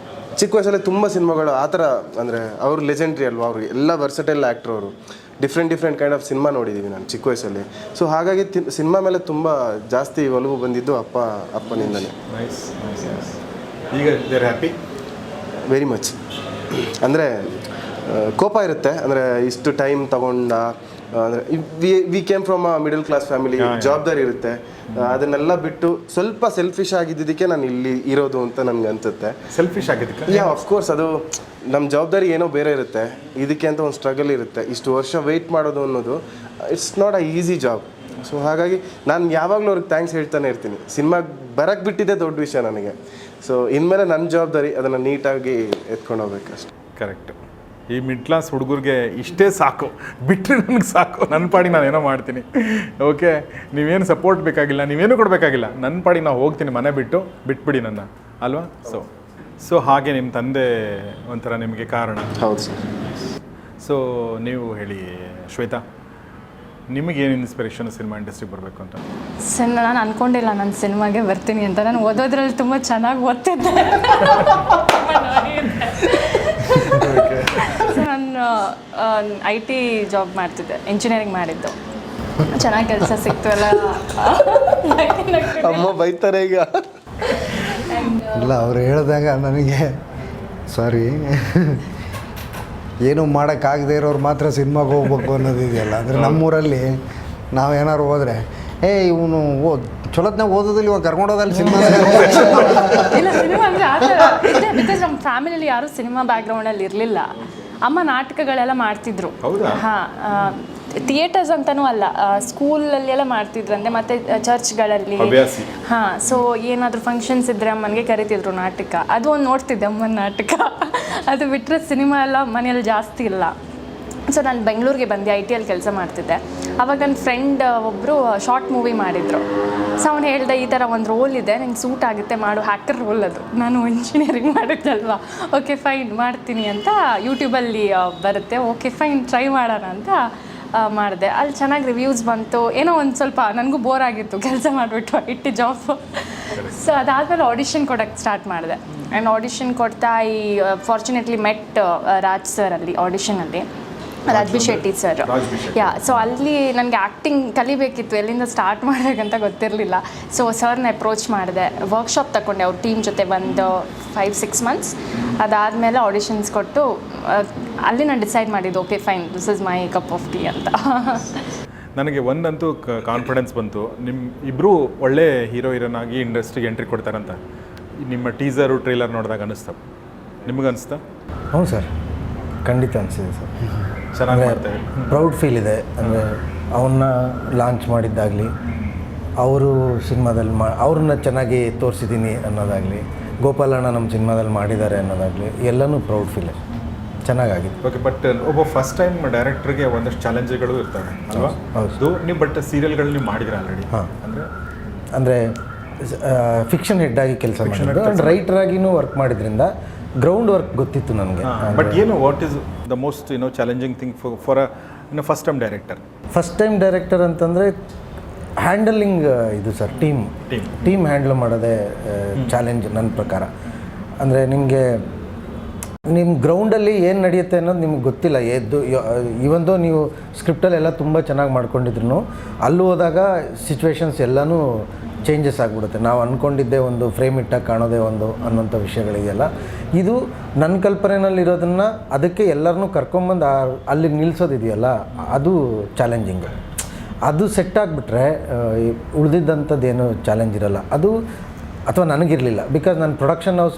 ಚಿಕ್ಕ ವಯಸ್ಸಲ್ಲಿ ತುಂಬ ಸಿನಿಮಾಗಳು ಆ ಥರ, ಅಂದರೆ ಅವರು ಲೆಜೆಂಡ್ರಿ ಅಲ್ವಾ, ಅವರು ಎಲ್ಲ ವರ್ಸಟೈಲ್ ಆ್ಯಕ್ಟ್ರ್, ಅವರು ಡಿಫ್ರೆಂಟ್ ಕೈಂಡ್ ಆಫ್ ಸಿನಿಮಾ ನೋಡಿದ್ದೀವಿ ನಾನು ಚಿಕ್ಕ ವಯಸ್ಸಲ್ಲಿ. ಸೊ ಹಾಗಾಗಿ ಸಿನಿಮಾ ಮೇಲೆ ತುಂಬ ಜಾಸ್ತಿ ಒಲವು ಬಂದಿದ್ದು ಅಪ್ಪನಿಂದಲೇ. ಈಗ ದೇರ್ ಹ್ಯಾಪಿ? Very much. ಅಂದರೆ ಕೋಪ ಇರುತ್ತೆ, ಅಂದರೆ ಇಷ್ಟು ಟೈಮ್ ತಗೊಂಡ ಅಂದರೆ we came from a middle class family, ಜವಾಬ್ದಾರಿ ಇರುತ್ತೆ. ಅದನ್ನೆಲ್ಲ ಬಿಟ್ಟು ಸ್ವಲ್ಪ ಸೆಲ್ಫಿಶ್ ಆಗಿದ್ದಕ್ಕೆ ನಾನು ಇಲ್ಲಿ ಇರೋದು ಅಂತ ನನಗೆ ಅನ್ಸುತ್ತೆ. ಸೆಲ್ಫಿಶ್ ಆಗಿದ್ದಕ್ಕೆ ಅಫ್ಕೋರ್ಸ್ ಅದು ನಮ್ಮ ಜವಾಬ್ದಾರಿ ಏನೋ ಬೇರೆ ಇರುತ್ತೆ, ಇದಕ್ಕೆ ಅಂತ ಒಂದು ಸ್ಟ್ರಗಲ್ ಇರುತ್ತೆ. ಇಷ್ಟು ವರ್ಷ ವೆಯ್ಟ್ ಮಾಡೋದು ಅನ್ನೋದು it's not a easy job. So ಹಾಗಾಗಿ ನಾನು ಯಾವಾಗಲೂ ಅವ್ರಿಗೆ ಥ್ಯಾಂಕ್ಸ್ ಹೇಳ್ತಾನೆ ಇರ್ತೀನಿ. ಸಿನಿಮಾಗೆ ಬರೋಕ್ಕೆ ಬಿಟ್ಟಿದ್ದೆ ದೊಡ್ಡ ವಿಷಯ ನನಗೆ. ಸೊ ಇನ್ಮೇಲೆ ನನ್ನ ಜವಾಬ್ದಾರಿ ಅದನ್ನು ನೀಟಾಗಿ ಎತ್ಕೊಂಡು ಹೋಗ್ಬೇಕಷ್ಟೆ. ಕರೆಕ್ಟ್. ಈ ಮಿಡ್ ಕ್ಲಾಸ್ ಹುಡುಗರಿಗೆ ಇಷ್ಟೇ ಸಾಕು, ಬಿಟ್ಟರೆ ನನಗೆ ಸಾಕು, ನನ್ನ ಪಾಡಿಗೆ ನಾನು ಏನೋ ಮಾಡ್ತೀನಿ. ಓಕೆ, ನೀವೇನು ಸಪೋರ್ಟ್ ಬೇಕಾಗಿಲ್ಲ, ನೀವೇನು ಕೊಡಬೇಕಾಗಿಲ್ಲ, ನನ್ನ ಪಾಡಿಗೆ ನಾವು ಹೋಗ್ತೀನಿ, ಮನೆ ಬಿಟ್ಬಿಡಿ ನನ್ನ, ಅಲ್ವಾ? ಸೊ ಹಾಗೆ ನಿಮ್ಮ ತಂದೆ ಒಂಥರ ನಿಮಗೆ ಕಾರಣ. ಹೌದು ಸರ್. ಸೊ ನೀವು ಹೇಳಿ ಶ್ವೇತಾ, ನಿಮಗೇನು ಇನ್ಸ್ಪಿರೇಷನ್ ಸಿನಿಮಾ ಇಂಡಸ್ಟ್ರಿಗೆ ಬರಬೇಕು ಅಂತ? ನಾನು ಅಂದ್ಕೊಂಡಿಲ್ಲ ನಾನು ಸಿನಿಮಾಗೆ ಬರ್ತೀನಿ ಅಂತ. ನಾನು ಓದೋದ್ರಲ್ಲಿ ತುಂಬ ಚೆನ್ನಾಗಿ ಓದ್ತಿದ್ದೆ. ಸೊ ನಾನು IT ಜಾಬ್ ಮಾಡ್ತಿದ್ದೆ, ಇಂಜಿನಿಯರಿಂಗ್ ಮಾಡಿದ್ದು. ಚೆನ್ನಾಗಿ ಕೆಲಸ ಸಿಕ್ತು ಎಲ್ಲ. ಅಮ್ಮ ಬೈತಾರೆ ಈಗ. ಇಲ್ಲ, ಅವ್ರು ಹೇಳಿದಾಗ ನನಗೆ ಸಾರಿ, ಏನೂ ಮಾಡೋಕ್ಕಾಗದೇ ಇರೋರು ಮಾತ್ರ ಸಿನಿಮಾಗೆ ಹೋಗ್ಬೇಕು ಅನ್ನೋದಿದೆಯಲ್ಲ. ಅಂದರೆ ನಮ್ಮೂರಲ್ಲಿ ನಾವು ಏನಾದ್ರು ಹೋದರೆ ಇವನು ಚಲೋತ್ನಾಗ ಓದೋದಿಲ್ಲ, ಇವಾಗ ಕರ್ಕೊಂಡೋದಲ್ಲಿ ಸಿನಿಮಾ. ಇಲ್ಲ, ಸಿನಿಮಾ ಅಂದರೆ ಆ ಥರ ಇದೆ. ಬಿಕಾಸ್ ನಮ್ಮ ಫ್ಯಾಮಿಲಿಯಲ್ಲಿ ಯಾರೂ ಸಿನಿಮಾ ಬ್ಯಾಕ್ಗ್ರೌಂಡಲ್ಲಿ ಇರಲಿಲ್ಲ. ಅಮ್ಮ ನಾಟಕಗಳೆಲ್ಲ ಮಾಡ್ತಿದ್ರು. ಹಾಂ, ಥಿಯೇಟರ್ಸ್ ಅಂತಲೂ ಅಲ್ಲ, ಸ್ಕೂಲಲ್ಲೆಲ್ಲ ಮಾಡ್ತಿದ್ರಂತೆ, ಮತ್ತು ಚರ್ಚ್ಗಳಲ್ಲಿ. ಹಾಂ, ಸೊ ಏನಾದರೂ ಫಂಕ್ಷನ್ಸ್ ಇದ್ದರೆ ಅಮ್ಮನಿಗೆ ಕರಿತಿದ್ರು ನಾಟಕ. ಅದು ಒಂದು ನೋಡ್ತಿದ್ದೆ ಅಮ್ಮನ ನಾಟಕ. ಅದು ಬಿಟ್ಟರೆ ಸಿನಿಮಾ ಎಲ್ಲ ಮನೆಯಲ್ಲಿ ಜಾಸ್ತಿ ಇಲ್ಲ. ಸೊ ನಾನು ಬೆಂಗಳೂರಿಗೆ ಬಂದು IT ಕೆಲಸ ಮಾಡ್ತಿದ್ದೆ. ಆವಾಗ ನನ್ನ ಫ್ರೆಂಡ್ ಒಬ್ಬರು ಶಾರ್ಟ್ ಮೂವಿ ಮಾಡಿದರು. ಸೊ ಅವ್ನು ಹೇಳ್ದೆ, ಈ ಥರ ಒಂದು ರೋಲ್ ಇದೆ, ನಿಂಗೆ ಸೂಟ್ ಆಗುತ್ತೆ, ಮಾಡು. ಹ್ಯಾಕರ್ ರೋಲ್ ಅದು. ನಾನು ಇಂಜಿನಿಯರಿಂಗ್ ಮಾಡಿದ್ದಲ್ವಾ, ಓಕೆ ಫೈನ್ ಮಾಡ್ತೀನಿ ಅಂತ. ಯೂಟ್ಯೂಬಲ್ಲಿ ಬರುತ್ತೆ, ಓಕೆ ಫೈನ್ ಟ್ರೈ ಮಾಡೋಣ ಅಂತ ಮಾಡಿದೆ. ಅಲ್ಲಿ ಚೆನ್ನಾಗಿ ರಿವ್ಯೂಸ್ ಬಂತು. ಏನೋ ಒಂದು ಸ್ವಲ್ಪ ನನಗೂ ಬೋರ್ ಆಗಿತ್ತು ಕೆಲಸ ಮಾಡಿಬಿಟ್ಟು IT ಜಾಬ್. ಸೊ ಅದಾದಮೇಲೆ ಆಡಿಷನ್ ಕೊಡೋಕ್ಕೆ ಸ್ಟಾರ್ಟ್ ಮಾಡಿದೆ. ಆ್ಯಂಡ್ ಆಡಿಷನ್ ಕೊಡ್ತಾ ಫಾರ್ಚುನೇಟ್ಲಿ ಮೆಟ್ ರಾಜ್ ಸರ್ ಅಲ್ಲಿ ಆಡಿಷನಲ್ಲಿ, ರಾಜ್ಬಿ ಶೆಟ್ಟಿ ಸರ್. ಸೊ ಅಲ್ಲಿ ನನಗೆ ಆ್ಯಕ್ಟಿಂಗ್ ಕಲಿಬೇಕಿತ್ತು, ಎಲ್ಲಿಂದ ಸ್ಟಾರ್ಟ್ ಮಾಡಬೇಕಂತ ಗೊತ್ತಿರಲಿಲ್ಲ. ಸೊ ಸರ್ನ ಅಪ್ರೋಚ್ ಮಾಡಿದೆ, ವರ್ಕ್ಶಾಪ್ ತಗೊಂಡೆ ಅವ್ರ ಟೀಮ್ ಜೊತೆ ಬಂದು 5-6 ಮಂತ್ಸ್. ಅದಾದಮೇಲೆ ಆಡಿಷನ್ಸ್ ಕೊಟ್ಟು ಅಲ್ಲಿ ನಾನು ಡಿಸೈಡ್ ಮಾಡಿದ್ದು, okay fine, this is my cup of tea ಅಂತ. ನನಗೆ ಒಂದಂತೂ ಕಾನ್ಫಿಡೆನ್ಸ್ ಬಂತು, ನಿಮ್ಮ ಇಬ್ಬರೂ ಒಳ್ಳೆ ಹೀರೋಯಿನ್ ಆಗಿ ಇಂಡಸ್ಟ್ರಿಗೆ ಎಂಟ್ರಿ ಕೊಡ್ತಾರಂತ ನಿಮ್ಮ ಟೀಸರು ಟ್ರೇಲರ್ ನೋಡಿದಾಗ ಅನ್ನಿಸ್ತಾ? ನಿಮಗನ್ನಿಸ್ತಾ? ಹ್ಞೂ ಸರ್, ಖಂಡಿತ ಅನಿಸಿದೆ ಸರ್. ಚೆನ್ನಾಗಿ ಮಾಡ್ತೇವೆ, ಪ್ರೌಡ್ ಫೀಲ್ ಇದೆ. ಅಂದರೆ ಅವನ್ನ ಲಾಂಚ್ ಮಾಡಿದ್ದಾಗಲಿ, ಅವರು ಸಿನಿಮಾದಲ್ಲಿ ಅವ್ರನ್ನ ಚೆನ್ನಾಗಿ ತೋರಿಸಿದ್ದೀನಿ ಅನ್ನೋದಾಗಲಿ, ಗೋಪಾಲಣ್ಣ ನಮ್ಮ ಸಿನಿಮಾದಲ್ಲಿ ಮಾಡಿದ್ದಾರೆ ಅನ್ನೋದಾಗಲಿ, ಎಲ್ಲನೂ ಪ್ರೌಡ್ ಫೀಲ್ ಚೆನ್ನಾಗಾಗಿದೆ. ಓಕೆ, ಬಟ್ ಒಬ್ಬ ಫಸ್ಟ್ ಟೈಮ್ ಡೈರೆಕ್ಟ್ರಿಗೆ ಒಂದಷ್ಟು ಚಾಲೆಂಜ್ಗಳು ಇರ್ತವೆ ಅಲ್ವಾ? ಹೌದು. ನೀವು ಬಟ್ ಸೀರಿಯಲ್ಗಳು ನೀವು ಮಾಡಿದ್ರೆ ಆಲ್ರೆಡಿ. ಹಾಂ, ಅಂದರೆ ಫಿಕ್ಷನ್ ಹೆಡ್ಡಾಗಿ ಕೆಲಸ ಮಾಡಿದ್ದು, ಆ್ಯಂಡ್ ರೈಟರಾಗಿಯೂ ವರ್ಕ್ ಮಾಡಿದ್ರಿಂದ ಗ್ರೌಂಡ್ ವರ್ಕ್ ಗೊತ್ತಿತ್ತು ನನಗೆ. ಬಟ್ ಏನು what is the most challenging thing for first time director? First time director ಅಂತಂದರೆ ಹ್ಯಾಂಡಲಿಂಗ್ ಇದು ಸರ್, ಟೀಮ್ ಹ್ಯಾಂಡಲ್ ಮಾಡೋದೇ ಚಾಲೆಂಜ್ ನನ್ನ ಪ್ರಕಾರ. ಅಂದರೆ ನಿಮಗೆ ನಿಮ್ಮ ಗ್ರೌಂಡಲ್ಲಿ ಏನು ನಡೆಯುತ್ತೆ ಅನ್ನೋದು ನಿಮ್ಗೆ ಗೊತ್ತಿಲ್ಲ. ಇವಂದು ನೀವು ಸ್ಕ್ರಿಪ್ಟಲ್ಲೆಲ್ಲ ತುಂಬ ಚೆನ್ನಾಗಿ ಮಾಡ್ಕೊಂಡಿದ್ರು, ಅಲ್ಲಿ ಹೋದಾಗ ಸಿಚುವೇಶನ್ಸ್ ಎಲ್ಲನೂ ಚೇಂಜಸ್ ಆಗಿಬಿಡುತ್ತೆ. ನಾವು ಅಂದ್ಕೊಂಡಿದ್ದೇ ಒಂದು, ಫ್ರೇಮ್ ಇಟ್ಟಾಗಿ ಕಾಣೋದೇ ಒಂದು ಅನ್ನೋಂಥ ವಿಷಯಗಳಿದೆಯಲ್ಲ, ಇದು ನನ್ನ ಕಲ್ಪನೆಯಲ್ಲಿರೋದನ್ನು ಅದಕ್ಕೆ ಎಲ್ಲರನ್ನೂ ಕರ್ಕೊಂಬಂದು ಅಲ್ಲಿ ನಿಲ್ಲಿಸೋದಿದೆಯಲ್ಲ, ಅದು ಚಾಲೆಂಜಿಂಗ್. ಅದು ಸೆಟ್ ಆಗಿಬಿಟ್ರೆ ಉಳಿದಿದ್ದಂಥದ್ದೇನು ಚಾಲೆಂಜ್ ಇರಲ್ಲ ಅದು, ಅಥವಾ ನನಗಿರಲಿಲ್ಲ. ಬಿಕಾಸ್ ನನ್ನ ಪ್ರೊಡಕ್ಷನ್ ಹೌಸ್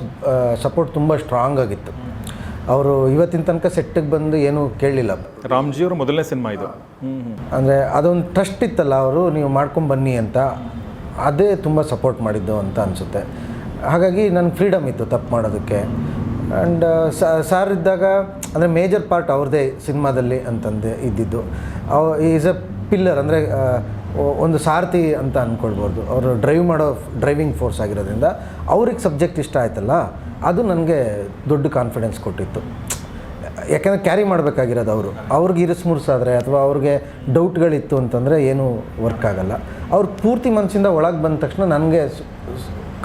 ಸಪೋರ್ಟ್ ತುಂಬ ಸ್ಟ್ರಾಂಗ್ ಆಗಿತ್ತು. ಅವರು ಇವತ್ತಿನ ತನಕ ಸೆಟ್ಟಿಗೆ ಬಂದು ಏನೂ ಕೇಳಲಿಲ್ಲ. ರಾಮ್ಜಿಯವರು ಮೊದಲನೇ ಸಿನಿಮಾ ಇದು. ಅಂದರೆ ಅದೊಂದು ಟ್ರಸ್ಟ್ ಇತ್ತಲ್ಲ, ಅವರು ನೀವು ಮಾಡ್ಕೊಂಬನ್ನಿ ಅಂತ, ಅದೇ ತುಂಬ ಸಪೋರ್ಟ್ ಮಾಡಿದ್ದು ಅಂತ ಅನಿಸುತ್ತೆ. ಹಾಗಾಗಿ ನನಗೆ ಫ್ರೀಡಮ್ ಇತ್ತು ತಪ್ಪು ಮಾಡೋದಕ್ಕೆ. ಆ್ಯಂಡ್ ಸಾರ್ ಇದ್ದಾಗ ಅಂದರೆ ಮೇಜರ್ ಪಾರ್ಟ್ ಅವ್ರದ್ದೇ ಸಿನಿಮಾದಲ್ಲಿ ಅಂತಂದು ಇದ್ದಿದ್ದು. ಈಸ್ ಎ ಪಿಲ್ಲರ್, ಅಂದರೆ ಒಂದು ಸಾರಥಿ ಅಂತ ಅಂದ್ಕೊಳ್ಬೋದು. ಅವರು ಡ್ರೈವಿಂಗ್ ಫೋರ್ಸ್ ಆಗಿರೋದ್ರಿಂದ ಅವ್ರಿಗೆ ಸಬ್ಜೆಕ್ಟ್ ಇಷ್ಟ ಆಯ್ತಲ್ಲ, ಅದು ನನಗೆ ದೊಡ್ಡ ಕಾನ್ಫಿಡೆನ್ಸ್ ಕೊಟ್ಟಿತ್ತು. ಯಾಕೆಂದರೆ ಕ್ಯಾರಿ ಮಾಡಬೇಕಾಗಿರೋದು ಅವ್ರಿಗೆ ಇರಿಸ್ಮುರ್ಸಾದರೆ ಅಥವಾ ಅವ್ರಿಗೆ ಡೌಟ್ಗಳಿತ್ತು ಅಂತಂದರೆ ಏನೂ ವರ್ಕ್ ಆಗೋಲ್ಲ. ಅವ್ರು ಪೂರ್ತಿ ಮನಸ್ಸಿಂದ ಒಳಗೆ ಬಂದ ತಕ್ಷಣ ನನಗೆ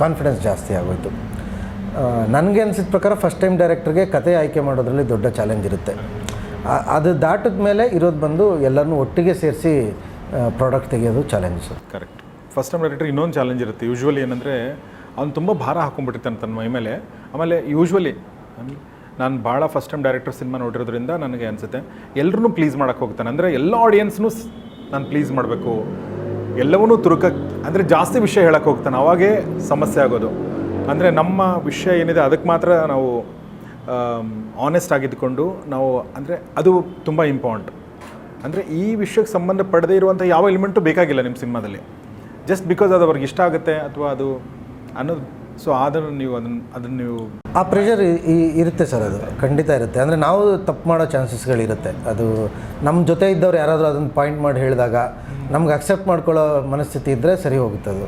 ಕಾನ್ಫಿಡೆನ್ಸ್ ಜಾಸ್ತಿ ಆಗೋಯ್ತು. ನನಗೆ ಅನಿಸಿದ ಪ್ರಕಾರ ಫಸ್ಟ್ ಟೈಮ್ ಡೈರೆಕ್ಟರ್ಗೆ ಕತೆ ಆಯ್ಕೆ ಮಾಡೋದ್ರಲ್ಲಿ ದೊಡ್ಡ ಚಾಲೆಂಜ್ ಇರುತ್ತೆ. ಅದು ದಾಟಿದ ಮೇಲೆ ಇರೋದು ಬಂದು ಎಲ್ಲರನ್ನೂ ಒಟ್ಟಿಗೆ ಸೇರಿಸಿ ಪ್ರಾಡಕ್ಟ್ ತೆಗೆಯೋದು challenge. Correct. First time director ಇನ್ನೊಂದು ಚಾಲೆಂಜ್ ಇರುತ್ತೆ. ಯೂಶ್ವಲಿ ಏನಂದರೆ ಅವ್ನು ತುಂಬ ಭಾರ ಹಾಕೊಂಡ್ಬಿಟ್ಟಿರ್ತಾನೆ ತನ್ನ ಮೈ ಮೇಲೆ. ಆಮೇಲೆ ಯೂಶ್ವಲಿ ನಾನು ಭಾಳ ಫಸ್ಟ್ ಟೈಮ್ ಡೈರೆಕ್ಟರ್ ಸಿನಿಮಾ ನೋಡಿರೋದ್ರಿಂದ ನನಗೆ ಅನಿಸುತ್ತೆ ಎಲ್ಲರೂ ಪ್ಲೀಸ್ ಮಾಡೋಕ್ಕೆ ಹೋಗ್ತಾನೆ. ಅಂದರೆ ಎಲ್ಲ ಆಡಿಯನ್ಸ್ನೂ ನಾನು ಪ್ಲೀಸ್ ಮಾಡಬೇಕು, ಎಲ್ಲವನ್ನೂ ಅಂದರೆ ಜಾಸ್ತಿ ವಿಷಯ ಹೇಳಕ್ಕೆ ಹೋಗ್ತಾನೆ, ಅವಾಗೇ ಸಮಸ್ಯೆ ಆಗೋದು. ಅಂದರೆ ನಮ್ಮ ವಿಷಯ ಏನಿದೆ ಅದಕ್ಕೆ ಮಾತ್ರ ನಾವು ಆನೆಸ್ಟ್ ಆಗಿದ್ದುಕೊಂಡು ನಾವು, ಅಂದರೆ ಅದು ತುಂಬ ಇಂಪಾರ್ಟೆಂಟ್. ಅಂದರೆ ಈ ವಿಷಯಕ್ಕೆ ಸಂಬಂಧಪಡದೇ ಇರುವಂಥ ಯಾವ ಎಲಿಮೆಂಟು ಬೇಕಾಗಿಲ್ಲ ನಿಮ್ಮ ಸಿನಿಮಾದಲ್ಲಿ, ಜಸ್ಟ್ ಬಿಕಾಸ್ ಅದು ಅವ್ರಿಗೆ ಇಷ್ಟ ಆಗುತ್ತೆ ಅಥವಾ ಅದು ಅನ್ನೋದು. ಸೊ ಅದನ್ನು ನೀವು ಆ ಪ್ರೆಷರ್ ಇರುತ್ತೆ ಸರ್, ಅದು ಖಂಡಿತ ಇರುತ್ತೆ. ಅಂದರೆ ನಾವು ತಪ್ಪು ಮಾಡೋ ಚಾನ್ಸಸ್ಗಳಿರುತ್ತೆ. ಅದು ನಮ್ಮ ಜೊತೆ ಇದ್ದವ್ರು ಯಾರಾದರೂ ಅದನ್ನು ಪಾಯಿಂಟ್ ಮಾಡಿ ಹೇಳಿದಾಗ ನಮ್ಗೆ ಅಕ್ಸೆಪ್ಟ್ ಮಾಡ್ಕೊಳ್ಳೋ ಮನಸ್ಥಿತಿ ಇದ್ದರೆ ಸರಿ ಹೋಗುತ್ತೆ, ಅದು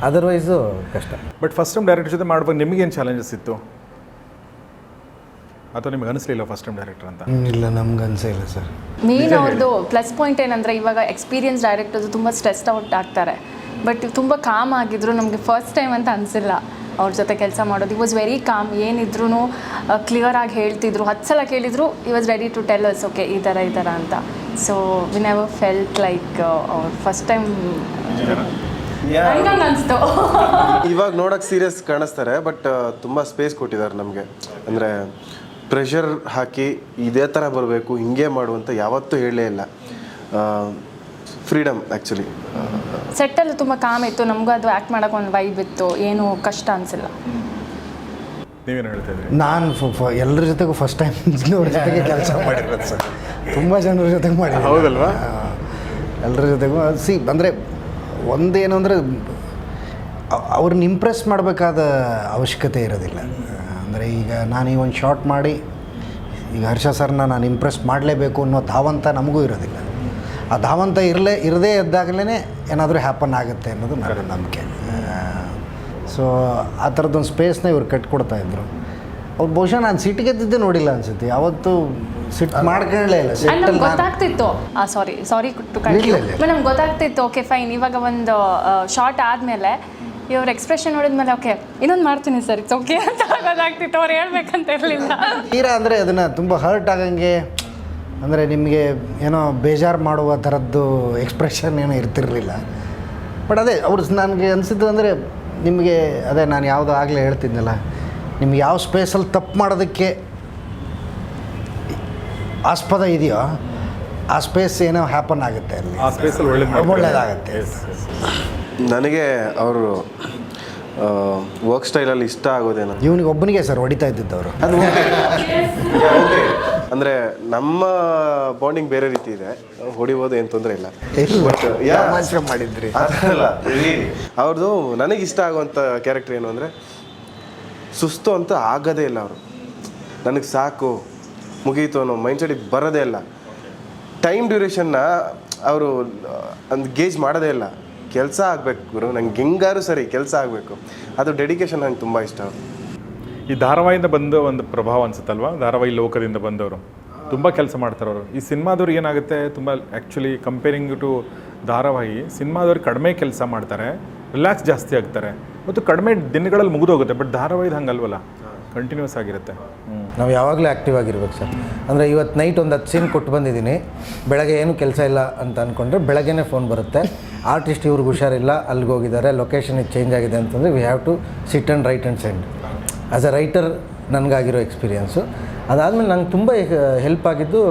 ಅದರ್ವೈಸು ಕಷ್ಟ. ಬಟ್ ಫಸ್ಟ್ ಟೈಮ್ ಡೈರೆಕ್ಟರ್ ಜೊತೆ ಮಾಡುವಾಗ ನಿಮಗೇನು ಚಾಲೆಂಜಸ್ ಇತ್ತು ಅಥವಾ ನಿಮ್ಗೆ ಅನಿಸ್ಲಿಲ್ಲ ಫಸ್ಟ್ ಟೈಮ್ ಡೈರೆಕ್ಟರ್ ಅಂತ? ಇಲ್ಲ, ನಮ್ಗೆ ಅನಿಸಿಲ್ಲ ಸರ್. ಮೇನ್ ಅವ್ರದ್ದು ಪ್ಲಸ್ ಪಾಯಿಂಟ್ ಏನಂದರೆ ಇವಾಗ ಎಕ್ಸ್ಪೀರಿಯನ್ಸ್ ಡೈರೆಕ್ಟರ್ಸ್ ತುಂಬ ಸ್ಟ್ರೆಸ್ಡ್ ಔಟ್ ಆಗ್ತಾರೆ, ಬಟ್ ತುಂಬ ಕಾಮ್ ಆಗಿದ್ರು. ನಮಗೆ ಫಸ್ಟ್ ಟೈಮ್ ಅಂತ ಅನಿಸಿಲ್ಲ ಅವ್ರ ಜೊತೆ ಕೆಲಸ ಮಾಡೋದು. ಈ ವಾಸ್ ವೆರಿ ಕಾಮ್. ಏನಿದ್ರು ಕ್ಲಿಯರಾಗಿ ಹೇಳ್ತಿದ್ರು, 10 ಸಲ ಕೇಳಿದ್ರು he was ready to tell us okay ಈ ಥರ ಅಂತ. So we never felt like ಅವ್ರ ಫಸ್ಟ್ ಟೈಮ್ ಹಂಗಂಗೆ ಅನಿಸ್ತು. ಇವಾಗ ನೋಡೋಕೆ ಸೀರಿಯಸ್ ಕಾಣಿಸ್ತಾರೆ, ಬಟ್ ತುಂಬ ಸ್ಪೇಸ್ ಕೊಟ್ಟಿದ್ದಾರೆ ನಮಗೆ. ಅಂದರೆ ಪ್ರೆಷರ್ ಹಾಕಿ ಇದೇ ಥರ ಬರಬೇಕು, ಹಿಂಗೆ ಮಾಡುವಂತ ಯಾವತ್ತೂ ಹೇಳಲೇ ಇಲ್ಲ. Freedom actually. ಸೆಟ್ಟಲ್ಲಿ ತುಂಬ ಕಾಮ್ ಇತ್ತು, ನಮಗೂ ಅದು ಆ್ಯಕ್ಟ್ ಮಾಡೋಕೆ ಒಂದು ವೈಬ್ ಇತ್ತು, ಏನು ಕಷ್ಟ ಅನಿಸಿಲ್ಲ. ನೀವೇನು ಹೇಳ್ತಾ ಇದ್ರಿ? ನಾನು ಎಲ್ಲರ ಜೊತೆಗೂ ಫಸ್ಟ್ ಟೈಮ್ ಅವ್ರ ಜೊತೆಗೆ ಕೆಲಸ ಮಾಡಿರೋದು ಸರ್. ತುಂಬ ಜನರ ಜೊತೆಗೆ ಮಾಡಿ. ಹೌದಲ್ವಾ? ಎಲ್ಲರ ಜೊತೆಗೂ ಅಂದರೆ ಒಂದೇನು ಅಂದರೆ ಅವ್ರನ್ನ ಇಂಪ್ರೆಸ್ ಮಾಡಬೇಕಾದ ಅವಶ್ಯಕತೆ ಇರೋದಿಲ್ಲ. ಅಂದರೆ ಈಗ ನಾನು ಈ ಒಂದು ಶಾರ್ಟ್ ಮಾಡಿ ಈಗ ಹರ್ಷ ಸರ್ನ ನಾನು ಇಂಪ್ರೆಸ್ ಮಾಡಲೇಬೇಕು ಅನ್ನೋ ಧಾವಂತ ನಮಗೂ ಇರೋದಿಲ್ಲ. ಆ ಧಾವಂತ ಇರದೇ ಇದ್ದಾಗಲೇ ಏನಾದರೂ ಹ್ಯಾಪನ್ ಆಗುತ್ತೆ ಅನ್ನೋದು ನನ್ನ ನಂಬಿಕೆ. ಸೊ ಆ ಥರದ್ದೊಂದು ಸ್ಪೇಸ್ನ ಇವ್ರು ಕಟ್ಕೊಡ್ತಾಯಿದ್ರು. ಅವ್ರು ಬಹುಶಃ ನಾನು ಸಿಟ್ಟಿಗೆದ್ದಿದ್ದೇ ನೋಡಿಲ್ಲ ಅನ್ಸುತ್ತೆ, ಯಾವತ್ತೂ ಸಿಟ್ಟು ಮಾಡ್ಕೊಳ್ಳೇ ಇಲ್ಲ. ನಮ್ಗೆ ಗೊತ್ತಾಗ್ತಿತ್ತು, ಸಾರಿ ಟು ಕಂಟಿನ್ಯೂ, ನಮ್ಗೆ ಗೊತ್ತಾಗ್ತಿತ್ತು ಓಕೆ ಫೈನ್, ಇವಾಗ ಒಂದು ಶಾರ್ಟ್ ಆದಮೇಲೆ ಇವ್ರ ಎಕ್ಸ್ಪ್ರೆಷನ್ ನೋಡಿದ್ಮೇಲೆ ಓಕೆ ಇನ್ನೊಂದು ಮಾಡ್ತೀನಿ ಸರ್ ಇಟ್ಸ್ ಓಕೆ ಅಂತ ಗೊತ್ತಾಗ್ತಿತ್ತು. ಅವ್ರು ಹೇಳ್ಬೇಕಂತ ಇರಲಿಲ್ಲ. ತೀರಾ ಅಂದರೆ ಅದನ್ನು ತುಂಬ ಹರ್ಟ್ ಆಗಂಗೆ, ಅಂದರೆ ನಿಮಗೆ ಏನೋ ಬೇಜಾರು ಮಾಡುವ ಥರದ್ದು ಎಕ್ಸ್ಪ್ರೆಷನ್ ಏನೋ ಇರ್ತಿರಲಿಲ್ಲ. ಬಟ್ ಅದೇ ಅವ್ರು ನನಗೆ ಅನಿಸಿದ್ದು ಅಂದರೆ ನಿಮಗೆ ಅದೇ ನಾನು ಯಾವುದೋ ಆಗಲೇ ಹೇಳ್ತಿದ್ನಲ್ಲ, ನಿಮ್ಗೆ ಯಾವ ಸ್ಪೇಸಲ್ಲಿ ತಪ್ಪು ಮಾಡೋದಕ್ಕೆ ಆಸ್ಪದ ಇದೆಯೋ ಆ ಸ್ಪೇಸ್ ಏನೋ ಹ್ಯಾಪನ್ ಆಗುತ್ತೆ ಅಲ್ಲಿ, ಆ ಸ್ಪೇಸಲ್ಲಿ ಒಳ್ಳೆಯದಾಗತ್ತೆ. ನನಗೆ ಅವರು ವರ್ಕ್ ಸ್ಟೈಲಲ್ಲಿ ಇಷ್ಟ ಆಗೋದೇನೋ, ಇವನಿಗೆ ಒಬ್ಬನಿಗೆ ಸರ್ ಹೊಡಿತಾ ಇದ್ದಿದ್ದವರು. ಅದು ಅಂದರೆ ನಮ್ಮ ಬಾಂಡಿಂಗ್ ಬೇರೆ ರೀತಿ ಇದೆ, ಹೊಡಿಬೋದು ಏನು ತೊಂದರೆ ಇಲ್ಲ. ಮಾಡಿದ್ರಿ ಅಲ್ಲ, ಅವ್ರದ್ದು ನನಗೆ ಇಷ್ಟ ಆಗುವಂಥ ಕ್ಯಾರೆಕ್ಟರ್ ಏನು ಅಂದರೆ ಸುಸ್ತು ಅಂತ ಆಗೋದೇ ಇಲ್ಲ. ಅವರು ನನಗೆ ಸಾಕು ಮುಗೀತು ಅನ್ನೋ ಮೈಂಡ್ ಸೆಟ್ಟಿಗೆ ಬರೋದೇ ಇಲ್ಲ. ಟೈಮ್ ಡ್ಯೂರೇಷನ್ನ ಅವರು ಒಂದು ಗೇಜ್ ಮಾಡೋದೇ ಇಲ್ಲ. ಕೆಲಸ ಆಗಬೇಕು ಗುರು, ನಂಗೆ ಹೆಂಗಾರು ಸರಿ ಕೆಲಸ ಆಗಬೇಕು, ಅದು ಡೆಡಿಕೇಶನ್ ನಂಗೆ ತುಂಬ ಇಷ್ಟ. ಅವರು ಈ ಧಾರಾವಾಹಿಯಿಂದ ಬಂದ ಒಂದು ಪ್ರಭಾವ ಅನ್ಸುತ್ತಲ್ವಾ, ಧಾರಾವಾಹಿ ಲೋಕದಿಂದ ಬಂದವರು ತುಂಬ ಕೆಲಸ ಮಾಡ್ತಾರೆ ಅವರು. ಈ ಸಿನಿಮಾದವ್ರು ಏನಾಗುತ್ತೆ, ತುಂಬ ಆ್ಯಕ್ಚುಲಿ ಕಂಪೇರಿಂಗ್ ಟು ಧಾರಾವಾಹಿ, ಸಿನಿಮಾದವ್ರು ಕಡಿಮೆ ಕೆಲಸ ಮಾಡ್ತಾರೆ, ರಿಲ್ಯಾಕ್ಸ್ ಜಾಸ್ತಿ ಆಗ್ತಾರೆ ಮತ್ತು ಕಡಿಮೆ ದಿನಗಳಲ್ಲಿ ಮುಗಿದೋಗುತ್ತೆ. ಬಟ್ ಧಾರಾವಾಹಿದು ಹಂಗಲ್ವಲ್ಲ, ಕಂಟಿನ್ಯೂಸ್ ಆಗಿರುತ್ತೆ. ನಾವು ಯಾವಾಗಲೂ ಆ್ಯಕ್ಟಿವ್ ಆಗಿರ್ಬೇಕು ಸರ್. ಅಂದರೆ ಇವತ್ತು ನೈಟ್ ಒಂದು 10 ಸೀನ್ ಕೊಟ್ಟು ಬಂದಿದ್ದೀನಿ, ಬೆಳಗ್ಗೆ ಏನು ಕೆಲಸ ಇಲ್ಲ ಅಂತ ಅಂದ್ಕೊಂಡ್ರೆ ಬೆಳಗ್ಗೆನೇ ಫೋನ್ ಬರುತ್ತೆ, ಆರ್ಟಿಸ್ಟ್ ಇವ್ರಿಗೆ ಹುಷಾರಿಲ್ಲ, ಅಲ್ಲಿಗೆ ಹೋಗಿದ್ದಾರೆ, ಲೊಕೇಶನ್ ಇದು ಚೇಂಜ್ ಆಗಿದೆ ಅಂತಂದರೆ we have to sit and write and send. As a writer ನನಗಾಗಿರೋ ಎಕ್ಸ್ಪೀರಿಯೆನ್ಸು. ಅದಾದಮೇಲೆ ನಂಗೆ ತುಂಬ ಹೆಲ್ಪ್ ಆಗಿದ್ದು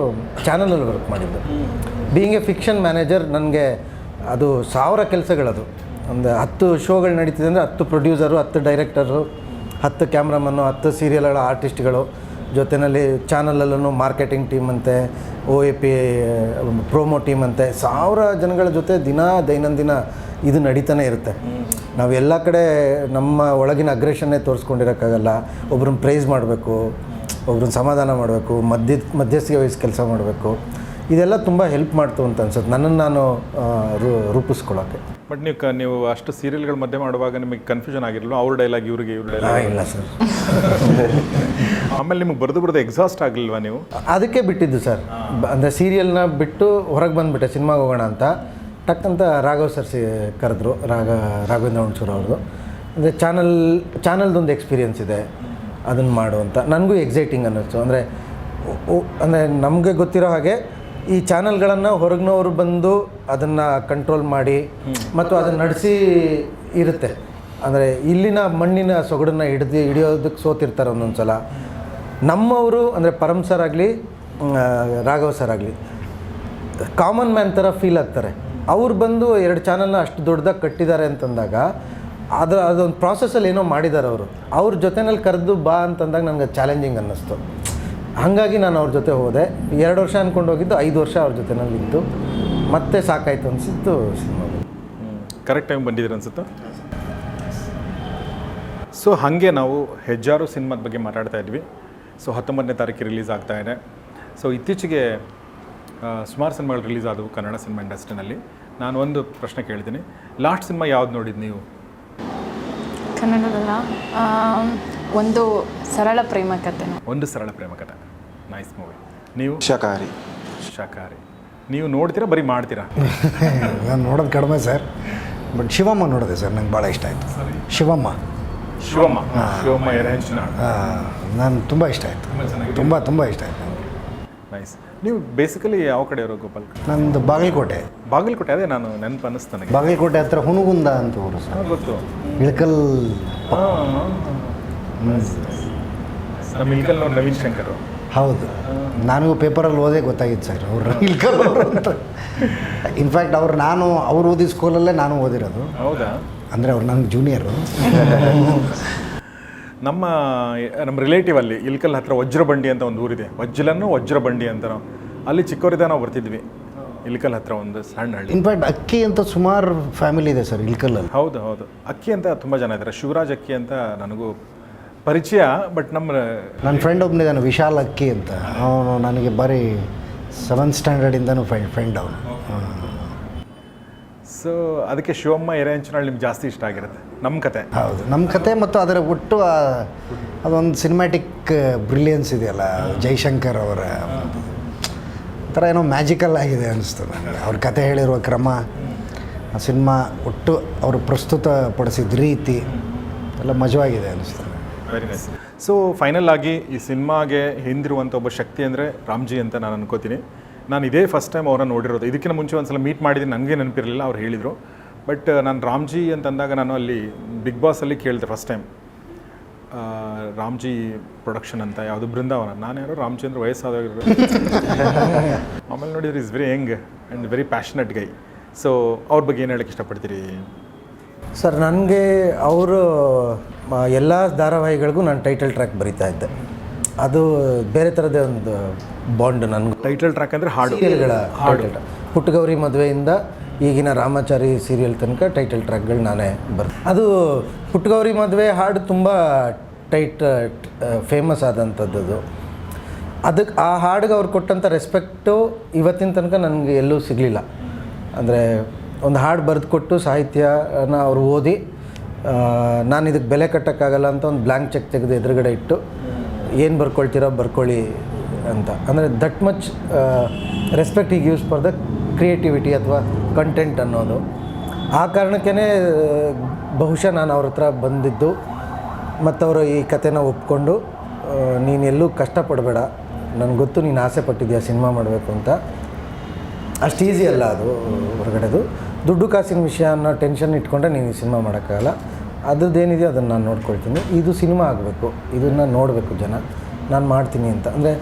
ಚಾನಲಲ್ಲಿ ವರ್ಕ್ ಮಾಡಿದ್ದು. ಬೀಯಿಂಗ್ ಎ ಫಿಕ್ಷನ್ ಮ್ಯಾನೇಜರ್, ನನಗೆ ಅದು 1000 ಕೆಲಸಗಳದು. ಒಂದು 10 ಶೋಗಳು ನಡೀತಿದೆ ಅಂದರೆ 10 ಪ್ರೊಡ್ಯೂಸರು, 10 ಡೈರೆಕ್ಟರು, 10 ಕ್ಯಾಮ್ರಾಮನ್ನು, 10 ಸೀರಿಯಲ್ಗಳ ಆರ್ಟಿಸ್ಟ್ಗಳು, ಜೊತೆಯಲ್ಲಿ ಚಾನಲಲ್ಲೂ ಮಾರ್ಕೆಟಿಂಗ್ ಟೀಮ್ ಅಂತೆ, OAP ಪ್ರೋಮೋ ಟೀಮ್ ಅಂತೆ, 1000 ಜನಗಳ ಜೊತೆ ದೈನಂದಿನ ಇದು ನಡೀತಾನೆ ಇರುತ್ತೆ. ನಾವು ಎಲ್ಲ ಕಡೆ ನಮ್ಮ ಒಳಗಿನ ಅಗ್ರೆಷನ್ನೇ ತೋರಿಸ್ಕೊಂಡಿರೋಕ್ಕಾಗಲ್ಲ. ಒಬ್ರನ್ನ ಪ್ರೈಸ್ ಮಾಡಬೇಕು, ಒಬ್ರನ್ನ ಸಮಾಧಾನ ಮಾಡಬೇಕು, ಮಧ್ಯಸ್ಥಿಗೆ ವಹಿಸಿ ಕೆಲಸ ಮಾಡಬೇಕು. ಇದೆಲ್ಲ ತುಂಬ ಹೆಲ್ಪ್ ಮಾಡ್ತು ಅಂತ ಅನ್ಸುತ್ತೆ ನನ್ನನ್ನು ನಾನು ರೂಪಿಸ್ಕೊಳ್ಳೋಕ್ಕೆ. ಬಟ್ ನೀವು ಅಷ್ಟು ಸೀರಿಯಲ್ಗಳ ಮಧ್ಯೆ ಮಾಡುವಾಗ ನಿಮಗೆ ಕನ್ಫ್ಯೂಷನ್ ಆಗಿರಲ್ಲ, ಅವ್ರ ಡೈಲಾಗ್ ಇವ್ರ ಡೈಲಾಗ್? ಇಲ್ಲ ಸರ್. ಆಮೇಲೆ ನಿಮಗೆ ಬರೆದು ಎಕ್ಸಾಸ್ಟ್ ಆಗಲಿಲ್ವಾ ನೀವು? ಅದಕ್ಕೆ ಬಿಟ್ಟಿದ್ದು ಸರ್. ಅಂದರೆ ಸೀರಿಯಲ್ನ ಬಿಟ್ಟು ಹೊರಗೆ ಬಂದುಬಿಟ್ಟೆ, ಸಿನಿಮಾಗೆ ಹೋಗೋಣ ಅಂತ. ಟಕ್ಕಂತ ರಾಘವ್ ಸರ್ ಕರೆದ್ರು, ರಾಘವೇಂದ್ರ ಹುಣಸೂರು ಅವ್ರದ್ದು. ಅಂದರೆ ಚಾನಲ್ದೊಂದು ಎಕ್ಸ್ಪೀರಿಯೆನ್ಸ್ ಇದೆ, ಅದನ್ನು ಮಾಡುವಂತ ನನಗೂ ಎಕ್ಸೈಟಿಂಗ್ ಅನ್ನಿಸ್ತು. ಅಂದರೆ ನಮಗೆ ಗೊತ್ತಿರೋ ಹಾಗೆ ಈ ಚಾನಲ್ಗಳನ್ನು ಹೊರಗಿನವರು ಬಂದು ಅದನ್ನು ಕಂಟ್ರೋಲ್ ಮಾಡಿ ಮತ್ತು ಅದನ್ನು ನಡೆಸಿ ಇರುತ್ತೆ. ಅಂದರೆ ಇಲ್ಲಿನ ಮಣ್ಣಿನ ಸೊಗಡನ್ನು ಹಿಡಿಯೋದಕ್ಕೆ ಸೋತಿರ್ತಾರೆ ಒಂದೊಂದು ಸಲ. ನಮ್ಮವರು ಅಂದರೆ ಪರಮ್ ಸರ್ ಆಗಲಿ ರಾಘವ್ ಸರ್ ಆಗಲಿ ಕಾಮನ್ ಮ್ಯಾನ್ ಥರ ಫೀಲ್ ಆಗ್ತಾರೆ. ಅವ್ರು ಬಂದು 2 ಚಾನಲ್ನ ಅಷ್ಟು ದೊಡ್ಡದಾಗಿ ಕಟ್ಟಿದ್ದಾರೆ ಅಂತಂದಾಗ ಅದೊಂದು ಪ್ರಾಸೆಸ್ಸಲ್ಲಿ ಏನೋ ಮಾಡಿದ್ದಾರೆ ಅವರು. ಅವ್ರ ಜೊತೆನಲ್ಲಿ ಕರೆದು ಬಾ ಅಂತಂದಾಗ ನನಗೆ ಚಾಲೆಂಜಿಂಗ್ ಅನ್ನಿಸ್ತು. ಹಾಗಾಗಿ ನಾನು ಅವ್ರ ಜೊತೆ ಹೋದೆ. 2 ವರ್ಷ ಅಂದ್ಕೊಂಡು ಹೋಗಿದ್ದು 5 ವರ್ಷ ಅವ್ರ ಜೊತೆನಲ್ಲಿ ಇದ್ದು ಮತ್ತೆ ಸಾಕಾಯಿತು ಅನಿಸಿತ್ತು ಸಿನಿಮಾಗಳು. ಕರೆಕ್ಟ್ ಟೈಮ್ ಬಂದಿದ್ದೀರ ಅನ್ಸುತ್ತೆ. ಸೊ ಹಾಗೆ ನಾವು ಹೆಜ್ಜಾರು ಸಿನಿಮಾದ ಬಗ್ಗೆ ಮಾತಾಡ್ತಾ ಇದ್ವಿ. ಸೊ 19ನೇ ತಾರೀಕಿಗೆ ರಿಲೀಸ್ ಆಗ್ತಾ ಇದೆ. ಸೊ ಇತ್ತೀಚೆಗೆ ಸುಮಾರು ಸಿನಿಮಾಗಳು ರಿಲೀಸ್ ಆದವು ಕನ್ನಡ ಸಿನಿಮಾ ಇಂಡಸ್ಟ್ರಿನಲ್ಲಿ. ನಾನು ಒಂದು ಪ್ರಶ್ನೆ ಕೇಳ್ತೀನಿ, ಲಾಸ್ಟ್ ಸಿನಿಮಾ ಯಾವ್ದು ನೋಡಿದ್ದು ನೀವು? ಕನ್ನಡದಲ್ಲ, ಒಂದು ಸರಳ ಪ್ರೇಮ ಕಥೆ. ಒಂದು ಸರಳ ಪ್ರೇಮ ಕಥೆ, ನೈಸ್ ಮೂವಿ. ನೀವು? ಶಾಕಾಹಾರಿ. ಶಾಕಾಹಾರಿ. ನೀವು ನೋಡ್ತೀರಾ ಬರೀ ಮಾಡ್ತೀರಾ? ನಾನು ನೋಡೋದು ಕಡಿಮೆ ಸರ್, ಬಟ್ ಶಿವಮ್ಮ ನೋಡಿದೆ ಸರ್, ನಂಗೆ ಭಾಳ ಇಷ್ಟ ಆಯಿತು. ಶಿವಮ್ಮ ಎರೆಹಂಚಿನಾಳ್ ನಾನು ತುಂಬ ಇಷ್ಟ ಆಯಿತು, ತುಂಬ ಇಷ್ಟ ಆಯಿತು ನನಗೆ. ನೈಸ್. ನೀವು ಬೇಸಿಕಲಿ ಯಾವ ಕಡೆಯವರು ಗೋಪಾಲ್? ನಂದು ಬಾಗಲಕೋಟೆ. ಬಾಗಲಕೋಟೆ, ಅದೇ ನಾನು ನೆನಪು ಅನ್ನಿಸ್ತು ನನಗೆ. ಬಾಗಲಕೋಟೆ ಹತ್ರ ಹುನಗುಂದ ಅಂತ ಊರು ಸರ್, ಗೊತ್ತು. ಇಳಕಲ್. ನಮ್ಮ ಇಲ್ಕಲ್ ನವೀನ್ ಶಂಕರ್. ಹೌದು, ನನಗೂ ಪೇಪರಲ್ಲಿ ಓದೇ ಗೊತ್ತಾಗಿತ್ತು ಸರ್ ಅವ್ರು ಇಲ್ಕಲ್ ಅವರು ಅಂತ. ಇನ್ಫ್ಯಾಕ್ಟ್ ಅವ್ರು ಓದಿದ ಸ್ಕೂಲಲ್ಲೇ ನಾನು ಓದಿರೋದು. ಹೌದಾ? ಅಂದರೆ ಅವ್ರು ನನಗೆ ಜೂನಿಯರು. ನಮ್ಮ ರಿಲೇಟಿವ್ ಅಲ್ಲಿ ಇಲ್ಕಲ್ ಹತ್ರ ವಜ್ರಬಂಡಿ ಅಂತ ಒಂದು ಊರಿದೆ, ವಜ್ರಬಂಡಿ ಅಂತ. ನಾವು ಅಲ್ಲಿ ಚಿಕ್ಕವರಿದ್ದ ನಾವು ಬರ್ತಿದ್ವಿ. ಇಲ್ಕಲ್ ಹತ್ರ ಒಂದು ಸಣ್ಣ ಹಳ್ಳಿ. ಇನ್ಫ್ಯಾಕ್ಟ್ ಅಕ್ಕಿ ಅಂತ ಸುಮಾರು ಫ್ಯಾಮಿಲಿ ಇದೆ ಸರ್ ಇಲ್ಕಲ್ಲಲ್ಲಿ. ಹೌದು. ಅಕ್ಕಿ ಅಂತ ತುಂಬ ಜನ ಇದ್ದಾರೆ. ಶಿವರಾಜ್ ಅಕ್ಕಿ ಅಂತ ನನಗೂ ಪರಿಚಯ, ಬಟ್ ನನ್ನ ಫ್ರೆಂಡ್ ಒಬ್ಬನಿದ್ದಾನೆ ವಿಶಾಲ್ ಅಕ್ಕಿ ಅಂತ. ಅವನು ನನಗೆ ಬರೀ 7th ಸ್ಟ್ಯಾಂಡರ್ಡಿಂದನೂ ಫ್ರೆಂಡ್ ಅವನು. ಸೊ ಅದಕ್ಕೆ ಶಿವಮ್ಮ ಎರೆಹಂಚಿನಾಳ್ ನಿಮ್ಗೆ ಜಾಸ್ತಿ ಇಷ್ಟ ಆಗಿರುತ್ತೆ. ನಮ್ಮ ಕತೆ. ಹೌದು, ನಮ್ಮ ಕತೆ ಮತ್ತು ಅದರ ಒಟ್ಟು ಅದೊಂದು ಸಿನಿಮ್ಯಾಟಿಕ್ ಬ್ರಿಲಿಯನ್ಸ್ ಇದೆಯಲ್ಲ, ಜೈಶಂಕರ್ ಅವರ ಥರ ಏನೋ ಮ್ಯಾಜಿಕಲ್ ಆಗಿದೆ ಅನಿಸ್ತು ನನಗೆ. ಅವ್ರ ಕತೆ ಹೇಳಿರುವ ಕ್ರಮ, ಆ ಸಿನಿಮಾ ಒಟ್ಟು ಅವರು ಪ್ರಸ್ತುತಪಡಿಸಿದ ರೀತಿ ಎಲ್ಲ ಮಜವಾಗಿದೆ ಅನಿಸ್ತು. Very nice. ಸೊ ಫೈನಲ್ ಆಗಿ ಈ ಸಿನಿಮಾಗೆ ಹಿಂದಿರುವಂಥ ಒಬ್ಬ ಶಕ್ತಿ ಅಂದರೆ ರಾಮ್ಜಿ ಅಂತ ನಾನು ಅನ್ಕೋತೀನಿ. ನಾನು ಇದೇ ಫಸ್ಟ್ ಟೈಮ್ ಅವ್ರನ್ನ ನೋಡಿರೋದು. ಇದಕ್ಕಿಂತ ಮುಂಚೆ ಒಂದು ಸಲ ಮೀಟ್ ಮಾಡಿದ್ದೀನಿ, ನನಗೆ ನೆನಪಿರಲಿಲ್ಲ, ಅವ್ರು ಹೇಳಿದರು. ಬಟ್ ನಾನು ರಾಮ್ಜಿ ಅಂತಂದಾಗ ನಾನು ಅಲ್ಲಿ ಬಿಗ್ ಬಾಸಲ್ಲಿ ಕೇಳಿದೆ ಫಸ್ಟ್ ಟೈಮ್, ರಾಮ್ಜಿ ಪ್ರೊಡಕ್ಷನ್ ಅಂತ ಯಾವುದು ಬೃಂದಾವನ. ನಾನು ಯಾರೋ ರಾಮ್ಜಿ ಅಂದರೆ ವಯಸ್ಸಾದವರು. ಆಮೇಲೆ ನೋಡಿದ್ರೆ is very Young and very passionate Guy. So ಅವ್ರ ಬಗ್ಗೆ ಏನು ಹೇಳಕ್ಕೆ ಇಷ್ಟಪಡ್ತೀರಿ? ಸರ್, ನನಗೆ ಅವರು ಎಲ್ಲ ಧಾರಾವಾಹಿಗಳಿಗೂ ನಾನು ಟೈಟಲ್ ಟ್ರ್ಯಾಕ್ ಬರಿತಾ ಇದ್ದೆ. ಅದು ಬೇರೆ ಥರದೇ ಒಂದು ಬಾಂಡ್ ನನಗೂ. ಟೈಟಲ್ ಟ್ರ್ಯಾಕ್ ಅಂದರೆ ಹಾಡು, ಸೀರಿಯಲ್ಗಳ ಹಾಡು. ಪುಟ್ಟಗೌರಿ ಮದುವೆಯಿಂದ ಈಗಿನ ರಾಮಾಚಾರಿ ಸೀರಿಯಲ್ ತನಕ ಟೈಟಲ್ ಟ್ರ್ಯಾಕ್ಗಳು ನಾನೇ ಅದು ಪುಟ್ಟಗೌರಿ ಮದುವೆ ಹಾಡು ತುಂಬ ಫೇಮಸ್ ಆದಂಥದ್ದು. ಅದಕ್ಕೆ ಆ ಹಾಡಿಗೆ ಅವ್ರು ಕೊಟ್ಟಂಥ ರೆಸ್ಪೆಕ್ಟು ಇವತ್ತಿನ ತನಕ ನನಗೆ ಎಲ್ಲೂ ಸಿಗಲಿಲ್ಲ. ಅಂದರೆ ಒಂದು ಹಾಡು ಬರೆದುಕೊಟ್ಟು ಸಾಹಿತ್ಯನ ಅವ್ರು ಓದಿ ನಾನು ಇದಕ್ಕೆ ಬೆಲೆ ಕಟ್ಟೋಕ್ಕಾಗಲ್ಲ ಅಂತ ಒಂದು ಬ್ಲ್ಯಾಂಕ್ ಚೆಕ್ ತೆಗೆದು ಎದುರುಗಡೆ ಇಟ್ಟು ಏನು ಬರ್ಕೊಳ್ತೀರೋ ಬರ್ಕೊಳ್ಳಿ ಅಂತ. ಅಂದರೆ ದಟ್ ಮಚ್ ರೆಸ್ಪೆಕ್ಟ್ ಈ ಗಿವ್ಸ್ ಫಾರ್ ದ ಕ್ರಿಯೇಟಿವಿಟಿ ಅಥವಾ ಕಂಟೆಂಟ್ ಅನ್ನೋದು. ಆ ಕಾರಣಕ್ಕೇ ಬಹುಶಃ ನಾನು ಅವ್ರ ಹತ್ರ ಬಂದಿದ್ದು. ಮತ್ತು ಅವರು ಈ ಕಥೆನ ಒಪ್ಕೊಂಡು, ನೀನು ಎಲ್ಲೂ ಕಷ್ಟಪಡಬೇಡ, ನನಗೆ ಗೊತ್ತು ನೀನು ಆಸೆ ಪಟ್ಟಿದ್ಯಾ ಸಿನಿಮಾ ಮಾಡಬೇಕು ಅಂತ. ಅಷ್ಟು ಈಸಿ ಅಲ್ಲ ಅದು ಹೊರಗಡೆದು. ದುಡ್ಡು ಕಾಸಿನ ವಿಷಯ ಅನ್ನೋ ಟೆನ್ಷನ್ ಇಟ್ಕೊಂಡ್ರೆ ನೀನು ಈ ಸಿನಿಮಾ ಮಾಡೋಕ್ಕಾಗಲ್ಲ. ಅದ್ರದ್ದೇನಿದೆಯೋ ಅದನ್ನು ನಾನು ನೋಡ್ಕೊಳ್ತೀನಿ. ಇದು ಸಿನಿಮಾ ಆಗಬೇಕು, ಇದನ್ನು ನೋಡಬೇಕು ಜನ, ನಾನು ಮಾಡ್ತೀನಿ ಅಂತ. ಅಂದರೆ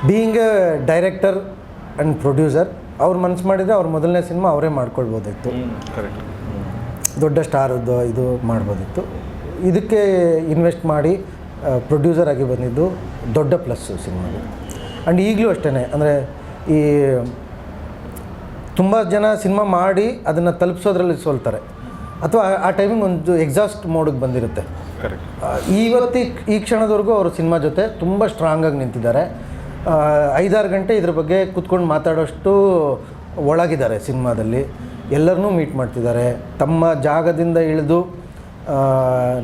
being A director and producer, ಅವ್ರು ಮನಸ್ಸು ಮಾಡಿದರೆ ಅವ್ರ ಮೊದಲನೇ ಸಿನಿಮಾ ಅವರೇ ಮಾಡ್ಕೊಳ್ಬೋದಿತ್ತು. ಕರೆಕ್ಟ್. ದೊಡ್ಡ ಸ್ಟಾರದ್ದು ಇದು ಮಾಡ್ಬೋದಿತ್ತು. ಇದಕ್ಕೆ ಇನ್ವೆಸ್ಟ್ ಮಾಡಿ ಪ್ರೊಡ್ಯೂಸರ್ ಆಗಿ ಬಂದಿದ್ದು ದೊಡ್ಡ ಪ್ಲಸ್ಸು ಸಿನಿಮಾಗೆ. ಆ್ಯಂಡ್ ಈಗಲೂ ಅಷ್ಟೇ, ಅಂದರೆ ಈ ತುಂಬ ಜನ ಸಿನಿಮಾ ಮಾಡಿ ಅದನ್ನು ತಲುಪಿಸೋದ್ರಲ್ಲಿ ಸೋಲ್ತಾರೆ, ಅಥವಾ ಆ ಟೈಮಿಗೆ ಒಂದು ಎಕ್ಸಾಸ್ಟ್ ಮೋಡಿಗೆ ಬಂದಿರುತ್ತೆ. ಕರೆಕ್ಟ್. ಈ ಕ್ಷಣದವರೆಗೂ ಅವರು ಸಿನಿಮಾ ಜೊತೆ ತುಂಬ ಸ್ಟ್ರಾಂಗಾಗಿ ನಿಂತಿದ್ದಾರೆ. 5-6 ಗಂಟೆ ಇದ್ರ ಬಗ್ಗೆ ಕೂತ್ಕೊಂಡು ಮಾತಾಡೋಷ್ಟು ಒಳಗಿದ್ದಾರೆ ಸಿನಿಮಾದಲ್ಲಿ. ಎಲ್ಲರನ್ನೂ ಮೀಟ್ ಮಾಡ್ತಿದ್ದಾರೆ. ತಮ್ಮ ಜಾಗದಿಂದ ಇಳಿದು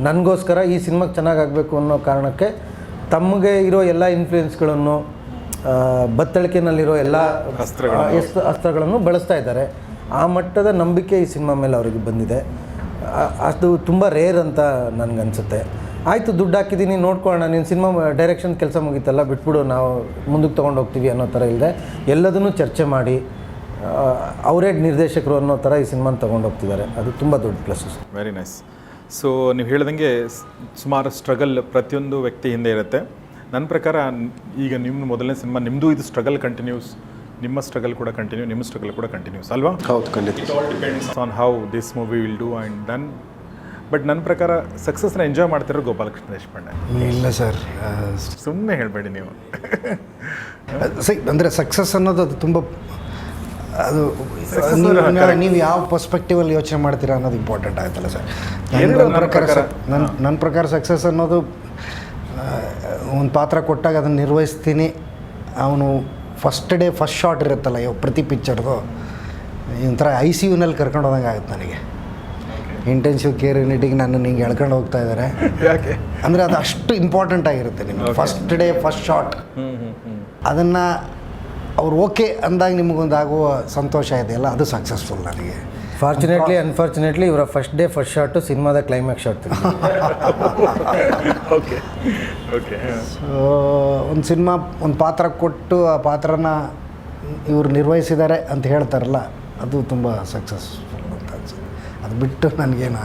ನನಗೋಸ್ಕರ ಈ ಸಿನಿಮಾಗೆ ಚೆನ್ನಾಗಾಗಬೇಕು ಅನ್ನೋ ಕಾರಣಕ್ಕೆ ತಮಗೆ ಇರೋ ಎಲ್ಲ ಇನ್ಫ್ಲೂಯೆನ್ಸ್ಗಳನ್ನು, ಬತ್ತಳಿಕೆನಲ್ಲಿರೋ ಎಲ್ಲ ಅಸ್ತ್ರಗಳನ್ನು ಬಳಸ್ತಾ ಇದ್ದಾರೆ. ಆ ಮಟ್ಟದ ನಂಬಿಕೆ ಈ ಸಿನಿಮಾ ಮೇಲೆ ಅವರಿಗೆ ಬಂದಿದೆ. ಅದು ತುಂಬ ರೇರ್ ಅಂತ ನನಗನ್ಸುತ್ತೆ. ಆಯಿತು, ದುಡ್ಡು ಹಾಕಿದ್ದೀನಿ, ನೋಡ್ಕೊಳ್ಳೋಣ, ನೀನು ಸಿನಿಮಾ ಡೈರೆಕ್ಷನ್ ಕೆಲಸ ಮುಗೀತಲ್ಲ, ಬಿಟ್ಬಿಡು, ನಾವು ಮುಂದಕ್ಕೆ ತೊಗೊಂಡು ಹೋಗ್ತೀವಿ ಅನ್ನೋ ಥರ ಇಲ್ಲದೆ ಎಲ್ಲದನ್ನೂ ಚರ್ಚೆ ಮಾಡಿ ಅವರೇ ನಿರ್ದೇಶಕರು ಅನ್ನೋ ಥರ ಈ ಸಿನಿಮಾನ ತೊಗೊಂಡು ಹೋಗ್ತಿದ್ದಾರೆ. ಅದು ತುಂಬ ದೊಡ್ಡ ಪ್ಲಸ್. Very nice. ಸೊ ನೀವು ಹೇಳ್ದಂಗೆ ಸುಮಾರು ಸ್ಟ್ರಗಲ್ ಪ್ರತಿಯೊಂದು ವ್ಯಕ್ತಿ ಹಿಂದೆ ಇರುತ್ತೆ. ನನ್ನ ಪ್ರಕಾರ ಈಗ ನಿಮ್ಮ ಮೊದಲನೇ ಸಿನಿಮಾ ನಿಮ್ಮದು ಇದು ಸ್ಟ್ರಗಲ್ ಕಂಟಿನ್ಯೂಸ್, ನಿಮ್ಮ ಸ್ಟ್ರಗಲ್ ಕೂಡ ಕಂಟಿನ್ಯೂ, ನಿಮ್ಮ ಸ್ಟ್ರಗಲ್ ಕೂಡ ಕಂಟಿನ್ಯೂಸ್ ಅಲ್ವಾ? ಹೌದು, ಖಂಡಿತ. It all depends on how this movie will do and then. But ನನ್ನ ಪ್ರಕಾರ ಸಕ್ಸಸ್ನ ಎಂಜಾಯ್ ಮಾಡ್ತಿರೋ ಗೋಪಾಲಕೃಷ್ಣ ದೇಶಪಾಂಡೆ. ಇಲ್ಲ ಸರ್, ಸುಮ್ಮನೆ ಹೇಳಬೇಡಿ ನೀವು. ಅಂದರೆ ಸಕ್ಸಸ್ ಅನ್ನೋದು ಅದು ತುಂಬ ಅದು ನೀವು ಯಾವ ಪರ್ಸ್ಪೆಕ್ಟಿವಲ್ಲಿ ಯೋಚನೆ ಮಾಡ್ತೀರಾ ಅನ್ನೋದು ಇಂಪಾರ್ಟೆಂಟ್ ಆಗುತ್ತಲ್ಲ ಸರ್. ನನ್ನ ಪ್ರಕಾರ ಸಕ್ಸಸ್ ಅನ್ನೋದು ಒಂದು ಪಾತ್ರ ಕೊಟ್ಟಾಗ ಅದನ್ನು ನಿರ್ವಹಿಸ್ತೀನಿ. ಅವನು ಫಸ್ಟ್ ಡೇ ಫಸ್ಟ್ ಶಾಟ್ ಇರುತ್ತಲ್ಲ ಪ್ರತಿ ಪಿಕ್ಚರ್ದು ಒಂಥರ ICUನಲ್ಲಿ ಕರ್ಕೊಂಡು ಹೋದಂಗೆ ಆಗುತ್ತೆ ನನಗೆ. ಇಂಟೆನ್ಸಿವ್ ಕೇರ್ ಯೂನಿಟಿಗೆ ನನ್ನ ಹಿಂಗೆ ಎಳ್ಕೊಂಡು ಹೋಗ್ತಾ ಇದ್ದಾರೆ. ಯಾಕೆ ಅಂದರೆ ಅದು ಅಷ್ಟು ಇಂಪಾರ್ಟೆಂಟ್ ಆಗಿರುತ್ತೆ ನಿಮಗೆ. ಫಸ್ಟ್ ಡೇ ಫಸ್ಟ್ ಶಾಟ್ ಅದನ್ನು ಅವ್ರು ಓಕೆ ಅಂದಾಗ ನಿಮಗೊಂದು ಆಗುವ ಸಂತೋಷ ಇದೆಯಲ್ಲ, ಅದು ಸಕ್ಸಸ್ಫುಲ್ ನನಗೆ. ಫಾರ್ಚುನೇಟ್ಲಿ ಅನ್ಫಾರ್ಚುನೇಟ್ಲಿ ಇವರ ಫಸ್ಟ್ ಡೇ ಫಸ್ಟ್ ಶಾಟು ಸಿನಿಮಾದ climax shot. Okay okay. So ಒಂದು ಸಿನಿಮಾ ಒಂದು ಪಾತ್ರ ಕೊಟ್ಟು ಆ ಪಾತ್ರನ ಇವರು ನಿರ್ವಹಿಸಿದ್ದಾರೆ ಅಂತ ಹೇಳ್ತಾರಲ್ಲ, ಅದು ತುಂಬ ಸಕ್ಸಸ್ಫುಲ್ ಅಂತ ಅನ್ಸುತ್ತೆ. ಅದು ಬಿಟ್ಟು ನನಗೇನು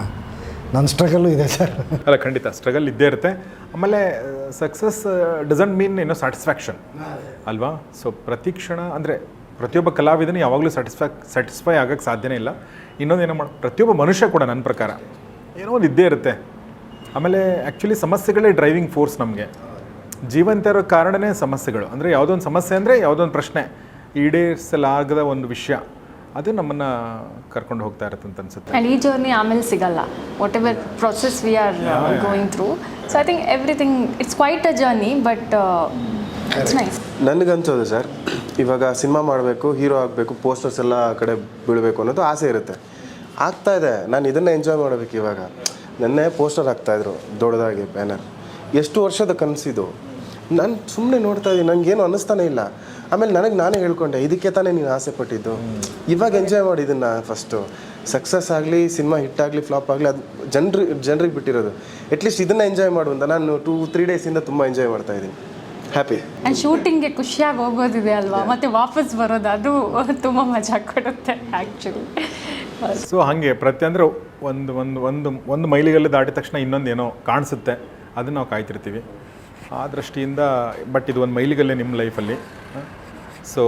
ನನ್ನ ಸ್ಟ್ರಗಲ್ಲು ಇದೆ ಸರ್. ಅಲ್ಲ, ಖಂಡಿತ ಸ್ಟ್ರಗಲ್ ಇದ್ದೇ ಇರುತ್ತೆ. ಆಮೇಲೆ ಸಕ್ಸಸ್ ಡಸಂಟ್ ಮೀನ್ ಸ್ಯಾಟಿಸ್ಫ್ಯಾಕ್ಷನ್ ಅಲ್ವಾ? ಸೊ ಪ್ರತಿ ಕ್ಷಣ ಅಂದರೆ ಪ್ರತಿಯೊಬ್ಬ ಕಲಾವಿದನು ಯಾವಾಗಲೂ ಸ್ಯಾಟಿಸ್ಫೈ ಆಗೋಕ್ಕೆ ಸಾಧ್ಯನೇ ಇಲ್ಲ. ಇನ್ನೊಂದೇನೋ ಪ್ರತಿಯೊಬ್ಬ ಮನುಷ್ಯ ಕೂಡ ನನ್ನ ಪ್ರಕಾರ ಏನೋ ಒಂದು ಇದ್ದೇ ಇರುತ್ತೆ. ಆಮೇಲೆ ಆ್ಯಕ್ಚುಲಿ ಸಮಸ್ಯೆಗಳೇ ಡ್ರೈವಿಂಗ್ ಫೋರ್ಸ್ ನಮಗೆ. ಜೀವಂತ ಇರೋ ಕಾರಣನೇ ಸಮಸ್ಯೆಗಳು. ಅಂದರೆ ಯಾವುದೋ ಒಂದು ಸಮಸ್ಯೆ ಅಂದರೆ ಯಾವುದೋ ಒಂದು ಪ್ರಶ್ನೆ ಈಡೇರಿಸಲಾಗದ ಒಂದು ವಿಷಯ, ಅದು ನಮ್ಮನ್ನು ಕರ್ಕೊಂಡು ಹೋಗ್ತಾ ಇರುತ್ತೆ ಅಂತ ಅನ್ಸುತ್ತೆ. ಆ್ಯಂಡ್ ಈ ಜರ್ನಿ ಆಮೇಲೆ ಸಿಗಲ್ಲ, whatever process we are going through. So I think everything it's quite a journey, but it's nice. ನನಗನ್ಸೋದು ಸರ್, ಇವಾಗ ಸಿನಿಮಾ ಮಾಡಬೇಕು, ಹೀರೋ ಆಗಬೇಕು, ಪೋಸ್ಟರ್ಸ್ ಎಲ್ಲ ಆ ಕಡೆ ಬೀಳಬೇಕು ಅನ್ನೋದು ಆಸೆ ಇರುತ್ತೆ. ಆಗ್ತಾ ಇದೆ, ನಾನು ಇದನ್ನು ಎಂಜಾಯ್ ಮಾಡಬೇಕು. ಇವಾಗ ನೆನ್ನೆ ಪೋಸ್ಟರ್ ಹಾಕ್ತಾಯಿದ್ರು ದೊಡ್ಡದಾಗಿ ಬ್ಯಾನರ್. ಎಷ್ಟು ವರ್ಷದ ಕನಸಿದು, ನಾನು ಸುಮ್ಮನೆ ನೋಡ್ತಾ ಇದ್ದೀನಿ, ನನಗೇನು ಅನ್ನಿಸ್ತಾನೆ ಇಲ್ಲ. ಆಮೇಲೆ ನನಗೆ ನಾನೇ ಹೇಳ್ಕೊಂಡೆ, ಇದಕ್ಕೆ ತಾನೇ ನೀನು ಆಸೆ ಪಟ್ಟಿದ್ದು, ಇವಾಗ ಎಂಜಾಯ್ ಮಾಡಿ ಇದನ್ನು. ಫಸ್ಟು ಸಕ್ಸಸ್ ಆಗಲಿ, ಸಿನಿಮಾ ಹಿಟ್ ಆಗಲಿ, ಫ್ಲಾಪ್ ಆಗಲಿ, ಅದು ಜನರಿಗೆ ಬಿಟ್ಟಿರೋದು. ಅಟ್ಲೀಸ್ಟ್ ಇದನ್ನು ಎಂಜಾಯ್ ಮಾಡು ಅಂತ ನಾನು 2-3 ಡೇಸಿಂದ ತುಂಬ ಎಂಜಾಯ್ ಮಾಡ್ತಾ ಇದ್ದೀನಿ. ಹ್ಯಾಪಿ. ಆ್ಯಂಡ್ ಶೂಟಿಂಗ್ಗೆ ಖುಷಿಯಾಗಿ ಹೋಗೋದಿದೆ ಅಲ್ವಾ, ಮತ್ತು ವಾಪಸ್ ಬರೋದು, ಅದು ತುಂಬ ಮಜಾ ಕೊಡುತ್ತೆ ಆ್ಯಕ್ಚುಲಿ. ಸೊ ಹಾಗೆ ಅಂದರೆ ಒಂದು ಮೈಲಿಗಲ್ಲು ದಾಟಿದ ತಕ್ಷಣ ಇನ್ನೊಂದೇನೋ ಕಾಣಿಸುತ್ತೆ, ಅದನ್ನು ನಾವು ಕಾಯ್ತಿರ್ತೀವಿ ಆ ದೃಷ್ಟಿಯಿಂದ. ಬಟ್ ಇದು ಒಂದು ಮೈಲಿಗಲ್ಲೇ ನಿಮ್ಮ ಲೈಫಲ್ಲಿ. ಸೊ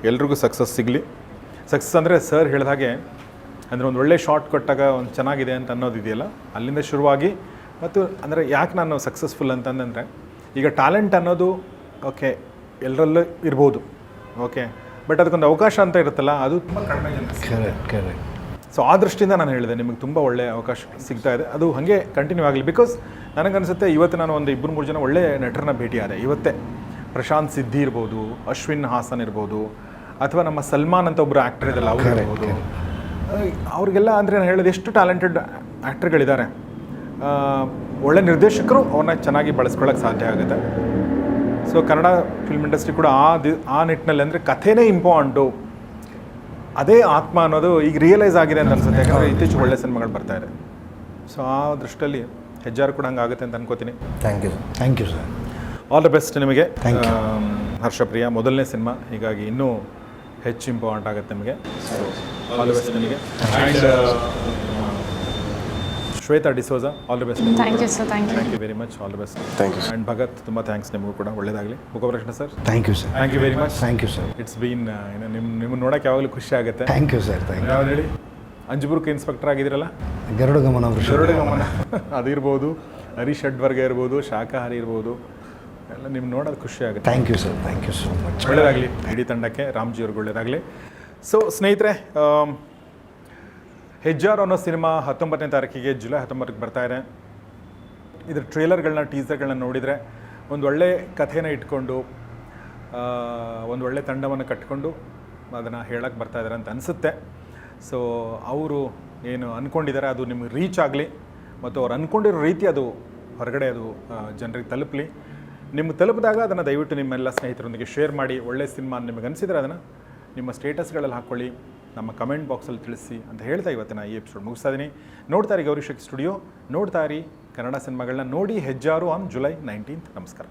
ಎಲ್ರಿಗೂ ಸಕ್ಸಸ್ ಸಿಗಲಿ. ಸಕ್ಸಸ್ ಅಂದರೆ ಸರ್ ಹೇಳಿದ ಹಾಗೆ, ಅಂದರೆ ಒಂದು ಒಳ್ಳೆ ಶಾಟ್ ಕೊಟ್ಟಾಗ ಒಂದು ಚೆನ್ನಾಗಿದೆ ಅಂತ ಅನ್ನೋದಿದೆಯಲ್ಲ, ಅಲ್ಲಿಂದ ಶುರುವಾಗಿ. ಮತ್ತು ಅಂದರೆ ಯಾಕೆ ನಾನು ಸಕ್ಸಸ್ಫುಲ್ ಅಂತಂದರೆ, ಈಗ ಟ್ಯಾಲೆಂಟ್ ಅನ್ನೋದು ಓಕೆ ಎಲ್ಲರಲ್ಲೂ ಇರ್ಬೋದು, ಓಕೆ, ಬಟ್ ಅದಕ್ಕೊಂದು ಅವಕಾಶ ಅಂತ ಇರುತ್ತಲ್ಲ, ಅದು ತುಂಬ ಕಡಿಮೆ ಜನ. ಸೊ ಆ ದೃಷ್ಟಿಯಿಂದ ನಾನು ಹೇಳಿದೆ, ನಿಮಗೆ ತುಂಬ ಒಳ್ಳೆಯ ಅವಕಾಶ ಸಿಗ್ತಾ ಇದೆ, ಅದು ಹಾಗೆ ಕಂಟಿನ್ಯೂ ಆಗಲಿ. ಬಿಕಾಸ್ ನನಗನ್ಸುತ್ತೆ ಇವತ್ತು ನಾನು ಒಂದು 2-3 ಜನ ಒಳ್ಳೆ ನಟರನ್ನ ಭೇಟಿಯಾದೆ ಇವತ್ತೇ. ಪ್ರಶಾಂತ್ ಸಿದ್ಧಿ ಇರ್ಬೋದು, ಅಶ್ವಿನ್ ಹಾಸನ್ ಇರ್ಬೋದು, ಅಥವಾ ನಮ್ಮ ಸಲ್ಮಾನ್ ಅಂತ ಒಬ್ಬರು ಆ್ಯಕ್ಟರ್ ಇದೆಲ್ಲ ಅವ್ರು ಇರ್ಬೋದು. ಅವ್ರಿಗೆಲ್ಲ ಅಂದರೆ ನಾನು ಹೇಳೋದು, ಎಷ್ಟು ಟ್ಯಾಲೆಂಟೆಡ್ ಆ್ಯಕ್ಟರ್ಗಳಿದ್ದಾರೆ. ಒಳ್ಳೆ ನಿರ್ದೇಶಕರು ಅವ್ರನ್ನ ಚೆನ್ನಾಗಿ ಬಳಸ್ಕೊಳ್ಳೋಕ್ಕೆ ಸಾಧ್ಯ ಆಗುತ್ತೆ. ಸೊ ಕನ್ನಡ ಫಿಲ್ಮ್ ಇಂಡಸ್ಟ್ರಿ ಕೂಡ ಆ ನಿಟ್ಟಿನಲ್ಲಿ ಅಂದರೆ ಕಥೆನೇ ಇಂಪಾರ್ಟೆಂಟು, ಅದೇ ಆತ್ಮ ಅನ್ನೋದು ಈಗ ರಿಯಲೈಸ್ ಆಗಿದೆ ಅಂತ ಅನ್ಸುತ್ತೆ. ಯಾಕಂದರೆ ಇತ್ತೀಚೆಗೆ ಒಳ್ಳೆ ಸಿನಿಮಾಗಳು ಬರ್ತಾ ಇದೆ. ಸೊ ಆ ದೃಷ್ಟಿಯಲ್ಲಿ ಹೆಜ್ಜಾರು ಕೂಡ ಹಂಗಾಗುತ್ತೆ ಅಂತ ಅನ್ಕೋತೀನಿ. Thank you sir. All the best ನಿಮಗೆ. ಥ್ಯಾಂಕ್ ಯು. ಹರ್ಷಪ್ರಿಯ ಮೊದಲನೇ ಸಿನಿಮಾ, ಹೀಗಾಗಿ ಇನ್ನೂ ಹೆಚ್ಚು ಇಂಪಾರ್ಟೆಂಟ್ ಆಗುತ್ತೆ ನಿಮಗೆ. ಆಲ್ ದ ಬೆಸ್ಟ್ ನಿಮಗೆ. And Shweta D'Souza, all the best. Thank you sir. Thank you very much. All the best. Thank you. And Bhagat, ತುಂಬ ಥ್ಯಾಂಕ್ಸ್ ನಿಮಗೂ ಕೂಡ. ಒಳ್ಳೆಯದಾಗಲಿ. Gopalakrishna sir, thank you sir. Thank you very much. Thank you sir. It's been ನಿಮ್ಮನ್ನು ನೋಡೋಕೆ ಯಾವಾಗಲೂ ಖುಷಿ ಆಗುತ್ತೆ. Thank you sir. Thank you. ಯಾವ್ದು ಹೇಳಿ, ಅಂಜುಬುರ್ಕ್ ಇನ್ಸ್ಪೆಕ್ಟರ್ ಆಗಿದ್ದೀರಲ್ಲ, ಗರುಡ ಗಮನ ಅದಿರ್ಬೋದು, ಹರೀಶ್ ಅಡ್ವರ್ಗೆ ಇರ್ಬೋದು, ಶಾಖಾಹಾರಿ ಇರ್ಬೋದು, ಎಲ್ಲ ನಿಮ್ಗೆ ನೋಡೋದು ಖುಷಿ ಆಗುತ್ತೆ. Thank you sir. Thank you so much. ಒಳ್ಳೆಯದಾಗಲಿ ಇಡೀ ತಂಡಕ್ಕೆ, ರಾಮ್ಜಿ ಅವ್ರಿಗೆ ಒಳ್ಳೆಯದಾಗಲಿ. ಸೊ ಸ್ನೇಹಿತರೆ, ಹೆಜ್ಜಾರು ಅನ್ನೋ ಸಿನಿಮಾ 19ನೇ ತಾರೀಕಿಗೆ ಜುಲೈ 19ಕ್ಕೆ ಬರ್ತಾ ಇದೆ. ಇದ್ರ ಟ್ರೇಲರ್ಗಳನ್ನ, ಟೀಸರ್ಗಳನ್ನ ನೋಡಿದರೆ ಒಂದು ಒಳ್ಳೆ ಕಥೆನ ಇಟ್ಕೊಂಡು, ಒಂದು ಒಳ್ಳೆ ತಂಡವನ್ನು ಕಟ್ಕೊಂಡು ಅದನ್ನು ಹೇಳಕ್ಕೆ ಬರ್ತಾ ಇದ್ದಾರೆ ಅಂತ ಅನಿಸುತ್ತೆ. ಸೊ ಅವರು ಏನು ಅಂದ್ಕೊಂಡಿದ್ದಾರೆ ಅದು ನಿಮಗೆ ರೀಚ್ ಆಗಲಿ, ಮತ್ತು ಅವ್ರು ಅಂದ್ಕೊಂಡಿರೋ ರೀತಿ ಅದು ಹೊರಗಡೆ ಅದು ಜನರಿಗೆ ತಲುಪಲಿ. ನಿಮ್ಗೆ ತಲುಪಿದಾಗ ಅದನ್ನು ದಯವಿಟ್ಟು ನಿಮ್ಮೆಲ್ಲ ಸ್ನೇಹಿತರೊಂದಿಗೆ ಶೇರ್ ಮಾಡಿ. ಒಳ್ಳೆ ಸಿನಿಮಾ ನಿಮಗೆ ಅನಿಸಿದರೆ ಅದನ್ನು ನಿಮ್ಮ ಸ್ಟೇಟಸ್ಗಳಲ್ಲಿ ಹಾಕ್ಕೊಳ್ಳಿ, ನಮ್ಮ ಕಮೆಂಟ್ ಬಾಕ್ಸಲ್ಲಿ ತಿಳಿಸಿ ಅಂತ ಹೇಳ್ತಾ ಇವತ್ತಿನ ಈ ಎಪಿಸೋಡ್ ಮುಗಿಸ್ತಾ ಇದ್ದೀನಿ. ನೋಡ್ತಾ ಇರಿ ಗೌರಿ ಶಕ್ತಿ ಸ್ಟುಡಿಯೋ, ನೋಡ್ತಾ ಇರಿ ಕನ್ನಡ ಸಿನಿಮಾಗಳನ್ನ ನೋಡಿ. Hejjaru on July 19th. ನಮಸ್ಕಾರ.